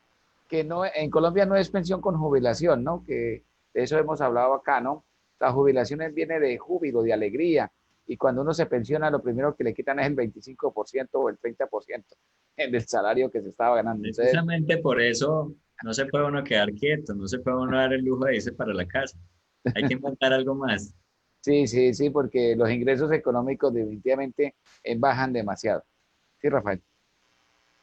que no, en Colombia no es pensión con jubilación, ¿no? Que de eso hemos hablado acá, ¿no? La jubilación viene de júbilo, de alegría, y cuando uno se pensiona, lo primero que le quitan es el 25% o el 30% del salario que se estaba ganando. Entonces, Precisamente por eso no se puede uno quedar quieto, no se puede uno dar el lujo de irse para la casa. Hay que inventar algo más. sí, sí, sí, porque los ingresos económicos definitivamente bajan demasiado. Sí, Rafael.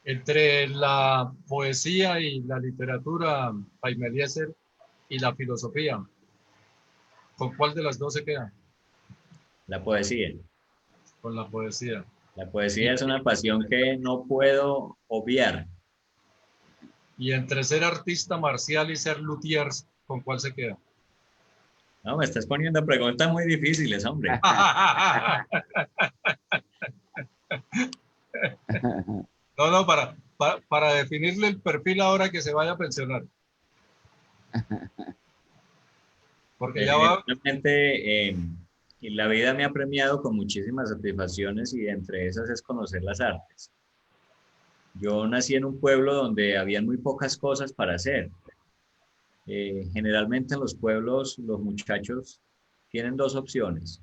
Entre la poesía y la literatura, Jaime Eliezer, y la filosofía, ¿con cuál de las dos se queda? La poesía. Con la poesía. La Y, poesía es una pasión que no puedo obviar. y entre ser artista marcial y ser luthier, ¿con cuál se queda? No, me estás poniendo preguntas muy difíciles, hombre. No, no, para definirle el perfil ahora que se vaya a pensionar. Porque ya va. Definitivamente, y la vida me ha premiado con muchísimas satisfacciones y entre esas es conocer las artes. Yo nací en un pueblo donde había muy pocas cosas para hacer. Generalmente en los pueblos los muchachos tienen dos opciones.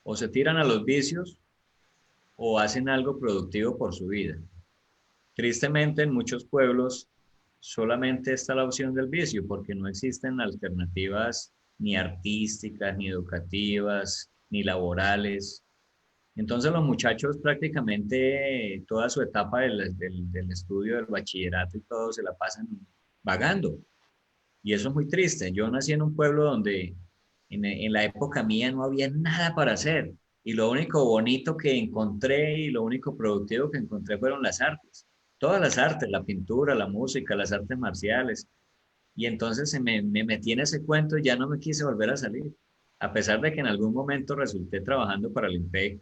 O se tiran a los vicios o hacen algo productivo por su vida. Tristemente en muchos pueblos solamente está la opción del vicio porque no existen alternativas ni artísticas, ni educativas, ni laborales. Entonces los muchachos prácticamente toda su etapa del estudio, del bachillerato y todo se la pasan vagando. Y eso es muy triste. Yo nací en un pueblo donde en la época mía no había nada para hacer. Y lo único bonito que encontré y lo único productivo que encontré fueron las artes. Todas las artes, la pintura, la música, las artes marciales. Y entonces me metí en ese cuento y ya no me quise volver a salir. A pesar de que en algún momento resulté trabajando para el IMPEC,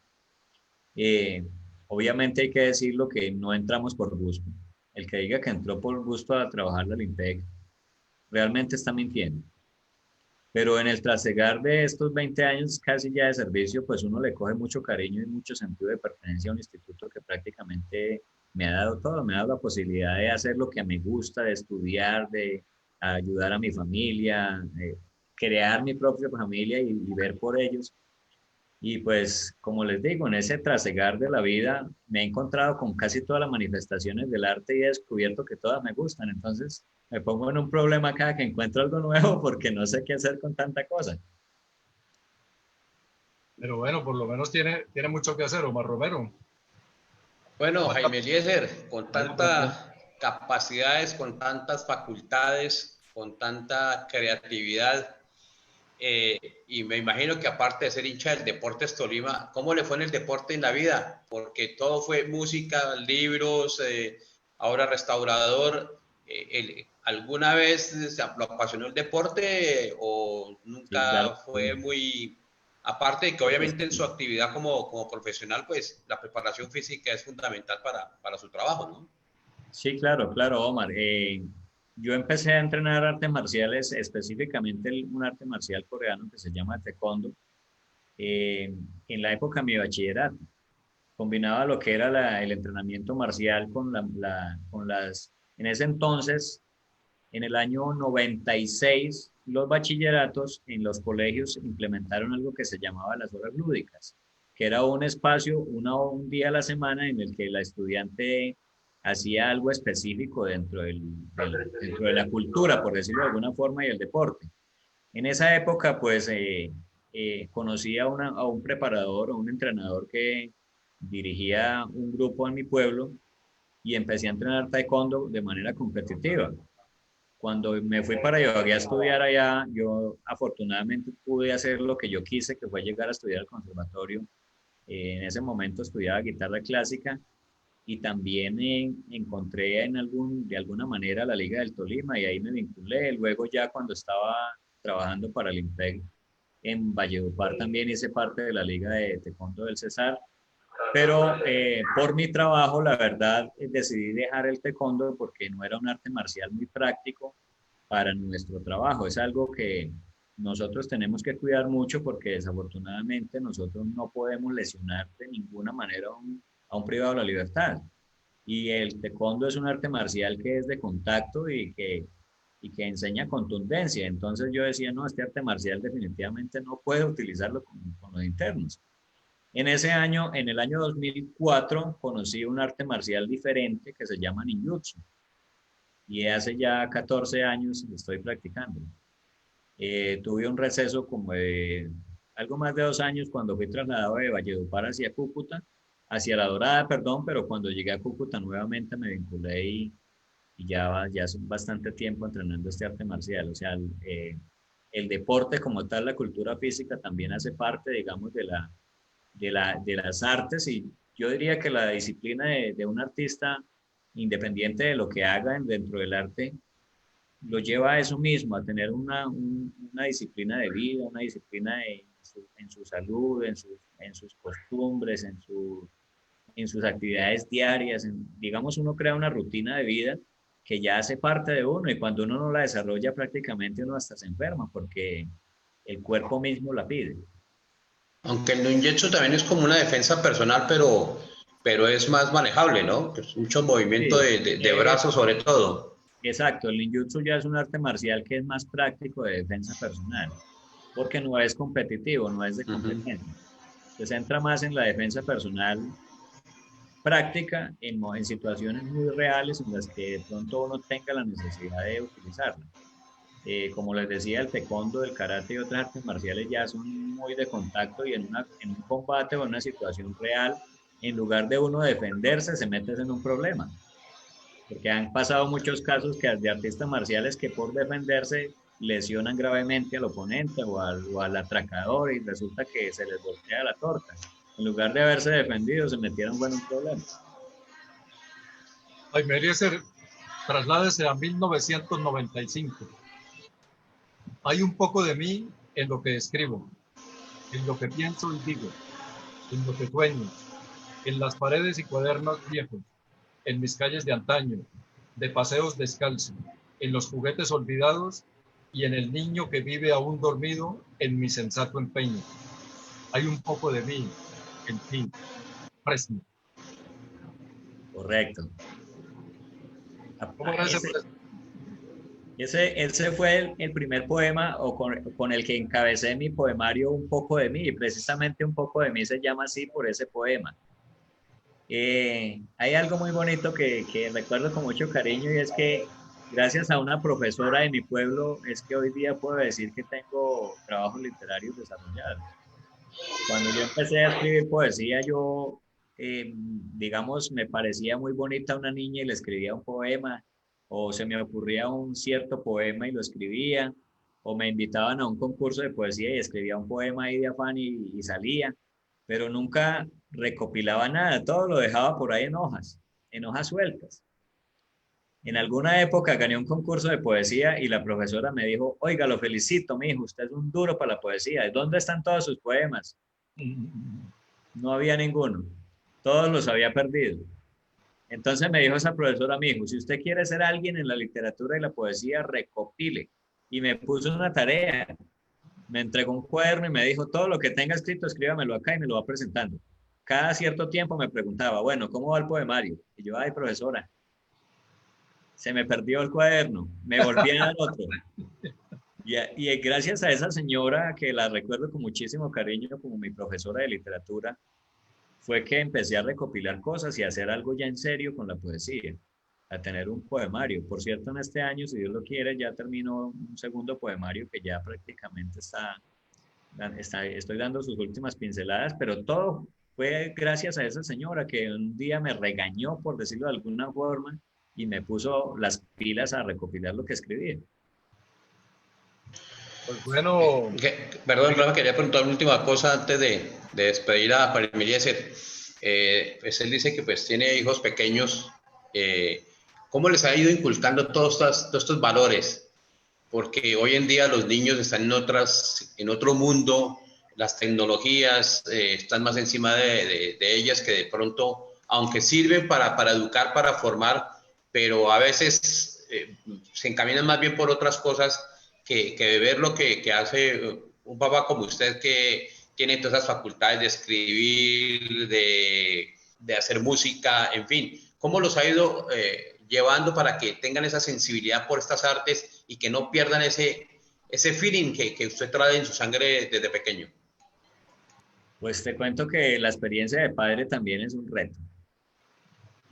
obviamente hay que decirlo que no entramos por gusto. El que diga que entró por gusto a trabajar al IMPEC realmente está mintiendo. Pero en el trasegar de estos 20 años casi ya de servicio, pues uno le coge mucho cariño y mucho sentido de pertenencia a un instituto que prácticamente me ha dado todo, me ha dado la posibilidad de hacer lo que me gusta, de estudiar, de ayudar a mi familia, crear mi propia familia y ver por ellos. Y pues, como les digo, en ese trasegar de la vida me he encontrado con casi todas las manifestaciones del arte y he descubierto que todas me gustan. Entonces, me pongo en un problema cada que encuentro algo nuevo porque no sé qué hacer con tanta cosa. Pero bueno, por lo menos tiene mucho que hacer, Omar Romero. Bueno, Ojalá Jaime Eliezer, con pudiera aprender. tantas capacidades, con tantas facultades, con tanta creatividad, y me imagino que aparte de ser hincha del Deportes Tolima, ¿cómo le fue en el deporte en la vida? Porque todo fue música, libros, ahora restaurador. ¿Alguna vez lo apasionó el deporte o Sí, claro. nunca fue muy... Aparte de que Pues, obviamente en su actividad como profesional, pues la preparación física es fundamental para su trabajo, ¿no? sí, claro, claro, Omar. Yo empecé a entrenar artes marciales, específicamente un arte marcial coreano que se llama Taekwondo, en la época de mi bachillerato. Combinaba lo que era el entrenamiento marcial con con las, en ese entonces, en el año 96, los bachilleratos en los colegios implementaron algo que se llamaba las horas lúdicas, que era un espacio, un día a la semana en el que la estudiante hacía algo específico dentro de la cultura, por decirlo de alguna forma, y el deporte. En esa época, pues, conocí a un preparador o un entrenador que dirigía un grupo en mi pueblo y empecé a entrenar taekwondo de manera competitiva. Cuando me fui para Ibagué a estudiar allá, yo afortunadamente pude hacer lo que yo quise, que fue llegar a estudiar al conservatorio. En ese momento estudiaba guitarra clásica y también encontré de alguna manera la Liga del Tolima y ahí me vinculé. Luego ya cuando estaba trabajando para el IMPEC en Valledupar también hice parte de la Liga de Taekwondo del Cesar. Pero por mi trabajo, la verdad, decidí dejar el taekwondo porque no era un arte marcial muy práctico para nuestro trabajo. Es algo que nosotros tenemos que cuidar mucho porque desafortunadamente nosotros no podemos lesionar de ninguna manera a un privado de la libertad. Y el taekwondo es un arte marcial que es de contacto y que enseña contundencia. Entonces yo decía, no, este arte marcial definitivamente no puede utilizarlo con los internos. En ese año, en el año 2004, conocí un arte marcial diferente que se llama ninjutsu y hace ya 14 años estoy practicando. Tuve un receso como de algo más de 2 años cuando fui trasladado de Valledupar hacia Cúcuta, hacia La Dorada, perdón, pero cuando llegué a Cúcuta nuevamente me vinculé y ya es bastante tiempo entrenando este arte marcial. O sea, el deporte como tal, la cultura física también hace parte, digamos, de las artes y yo diría que la disciplina de un artista, independiente de lo que haga dentro del arte, lo lleva a eso mismo, a tener una disciplina de vida, una disciplina en su salud, en sus costumbres, en sus actividades diarias. Digamos, uno crea una rutina de vida que ya hace parte de uno y cuando uno no la desarrolla prácticamente uno hasta se enferma porque el cuerpo mismo la pide. Aunque el ninjutsu también es como una defensa personal, pero es más manejable, ¿no? Es mucho movimiento Sí, de brazos sobre todo. exacto, el ninjutsu ya es un arte marcial que es más práctico de defensa personal, porque no es competitivo, no es de Ujú. competencia. Se centra más en la defensa personal práctica, en situaciones muy reales en las que de pronto uno tenga la necesidad de utilizarla. Como les decía, el taekwondo, el karate y otras artes marciales ya son muy de contacto y en un combate o en una situación real, en lugar de uno defenderse, se mete en un problema porque han pasado muchos casos de artistas marciales que por defenderse lesionan gravemente al oponente o al atracador y resulta que se les voltea la torta. En lugar de haberse defendido, se metieron en un problema. Jaime Eliezer, trasládese a 1995. Hay un poco de mí en lo que escribo, en lo que pienso y digo, en lo que sueño, en las paredes y cuadernos viejos, en mis calles de antaño, de paseos descalzo, en los juguetes olvidados y en el niño que vive aún dormido en mi sensato empeño. Hay un poco de mí en ti, Fresno. Correcto. ¿Cómo era ese Ese, Fresno? Ese fue el primer poema o con el que encabecé mi poemario Un poco de mí, y precisamente Un poco de mí se llama así por ese poema. Hay algo muy bonito que recuerdo con mucho cariño, y es que gracias a una profesora de mi pueblo es que hoy día puedo decir que tengo trabajos literarios desarrollados. Cuando yo empecé a escribir poesía, yo, digamos, me parecía muy bonita una niña y le escribía un poema, o se me ocurría un cierto poema y lo escribía, o me invitaban a un concurso de poesía y escribía un poema ahí de afán y salía, pero nunca recopilaba nada, todo lo dejaba por ahí en hojas sueltas. En alguna época gané un concurso de poesía y la profesora me dijo, oiga, lo felicito, mi hijo, usted es un duro para la poesía. ¿Dónde están todos sus poemas? No había ninguno. Todos los había perdido. Entonces me dijo esa profesora, mi hijo, si usted quiere ser alguien en la literatura y la poesía, recopile. Y me puso una tarea. Me entregó un cuaderno y me dijo, todo lo que tenga escrito, escríbamelo acá y me lo va presentando. Cada cierto tiempo me preguntaba, bueno, ¿cómo va el poemario? Y yo, ay, profesora, se me perdió el cuaderno, me volví a dar otro. Y gracias a esa señora, que la recuerdo con muchísimo cariño como mi profesora de literatura, fue que empecé a recopilar cosas y a hacer algo ya en serio con la poesía, a tener un poemario. Por cierto, en este año, si Dios lo quiere, ya termino un segundo poemario que ya prácticamente estoy dando sus últimas pinceladas, pero todo fue gracias a esa señora que un día me regañó, por decirlo de alguna forma, y me puso las pilas a recopilar lo que escribía. Pues bueno. Perdón, Rafa, quería preguntar una última cosa antes de despedir a Jaime Eliezer. Pues él dice que pues tiene hijos pequeños. ¿Cómo les ha ido inculcando todos estos valores? Porque hoy en día los niños están en otro mundo, las tecnologías están más encima de ellas, que de pronto, aunque sirven para educar, para formar, pero a veces se encaminan más bien por otras cosas que ver lo que hace un papá como usted, que tiene todas esas facultades de escribir, de hacer música, en fin. ¿Cómo los ha ido llevando para que tengan esa sensibilidad por estas artes y que no pierdan ese feeling que usted trae en su sangre desde pequeño? Pues te cuento que la experiencia de padre también es un reto.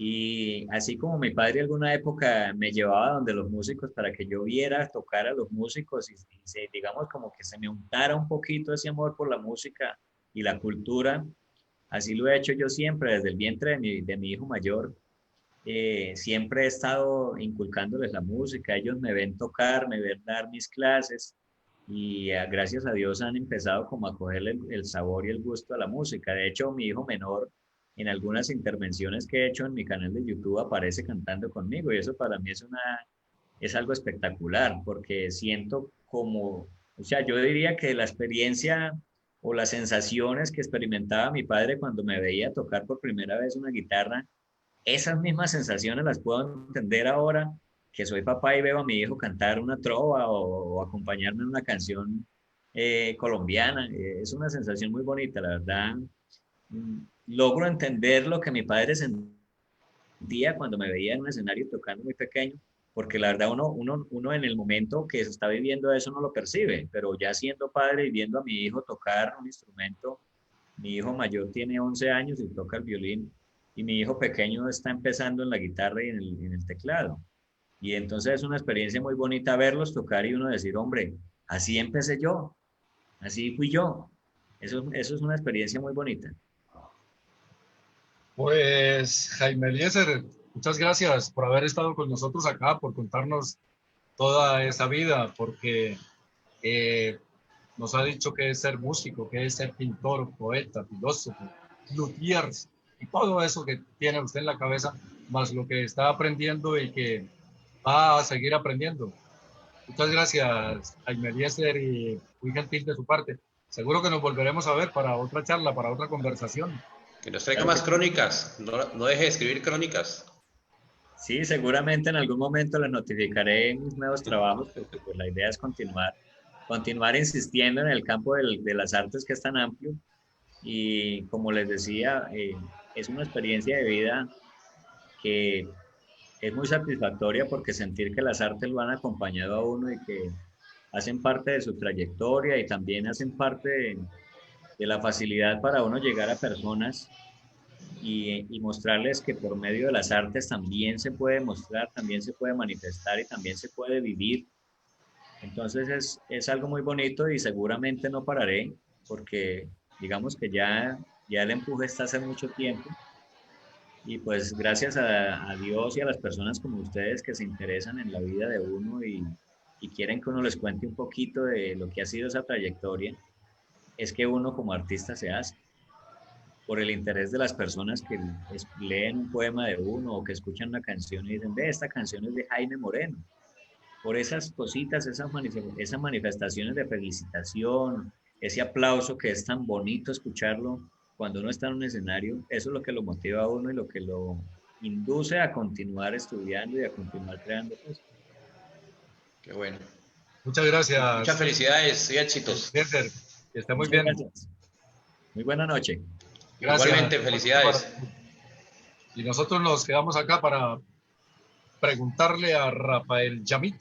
Y así como mi padre alguna época me llevaba donde los músicos para que yo viera tocar a los músicos y digamos como que se me untara un poquito ese amor por la música y la cultura, así lo he hecho yo siempre desde el vientre de mi hijo mayor. Siempre he estado inculcándoles la música, ellos me ven tocar, me ven dar mis clases y gracias a Dios han empezado como a cogerle el sabor y el gusto a la música. De hecho, mi hijo menor en algunas intervenciones que he hecho en mi canal de YouTube aparece cantando conmigo, y eso para mí es algo espectacular porque siento como, o sea, yo diría que la experiencia o las sensaciones que experimentaba mi padre cuando me veía tocar por primera vez una guitarra, esas mismas sensaciones las puedo entender ahora que soy papá y veo a mi hijo cantar una trova o acompañarme en una canción colombiana. Es una sensación muy bonita, la verdad. Logro entender lo que mi padre sentía cuando me veía en un escenario tocando muy pequeño, porque la verdad uno en el momento que se está viviendo eso no lo percibe, pero ya siendo padre y viendo a mi hijo tocar un instrumento, mi hijo mayor tiene 11 años y toca el violín, y mi hijo pequeño está empezando en la guitarra y en el teclado. Y entonces es una experiencia muy bonita verlos tocar y uno decir, hombre, así empecé yo, así fui yo. Eso es una experiencia muy bonita. Pues Jaime Eliezer, muchas gracias por haber estado con nosotros acá, por contarnos toda esa vida, porque nos ha dicho que es ser músico, que es ser pintor, poeta, filósofo, luthier, y todo eso que tiene usted en la cabeza, más lo que está aprendiendo y que va a seguir aprendiendo. Muchas gracias, Jaime Eliezer, y muy gentil de su parte. Seguro que nos volveremos a ver para otra charla, para otra conversación. Que nos traiga más crónicas, no deje de escribir crónicas. Sí, seguramente en algún momento les notificaré mis nuevos trabajos, porque pues la idea es continuar insistiendo en el campo de las artes, que es tan amplio, y como les decía, es una experiencia de vida que es muy satisfactoria porque sentir que las artes lo han acompañado a uno y que hacen parte de su trayectoria y también hacen parte de la facilidad para uno llegar a personas y mostrarles que por medio de las artes también se puede mostrar, también se puede manifestar y también se puede vivir. Entonces es algo muy bonito y seguramente no pararé porque digamos que ya el empuje está hace mucho tiempo y pues gracias a Dios y a las personas como ustedes que se interesan en la vida de uno y quieren que uno les cuente un poquito de lo que ha sido esa trayectoria, es que uno como artista se hace por el interés de las personas que leen un poema de uno o que escuchan una canción y dicen, ve, esta canción es de Jaime Moreno. Por esas cositas, esas manifestaciones de felicitación, ese aplauso que es tan bonito escucharlo cuando uno está en un escenario, eso es lo que lo motiva a uno y lo que lo induce a continuar estudiando y a continuar creando cosas. Qué bueno. Muchas gracias. Muchas felicidades y éxitos. Eliezer, que esté muy Muchas bien. gracias. Muy buena noche. Gracias. Igualmente, felicidades. Y nosotros nos quedamos acá para preguntarle a Rafael Yamit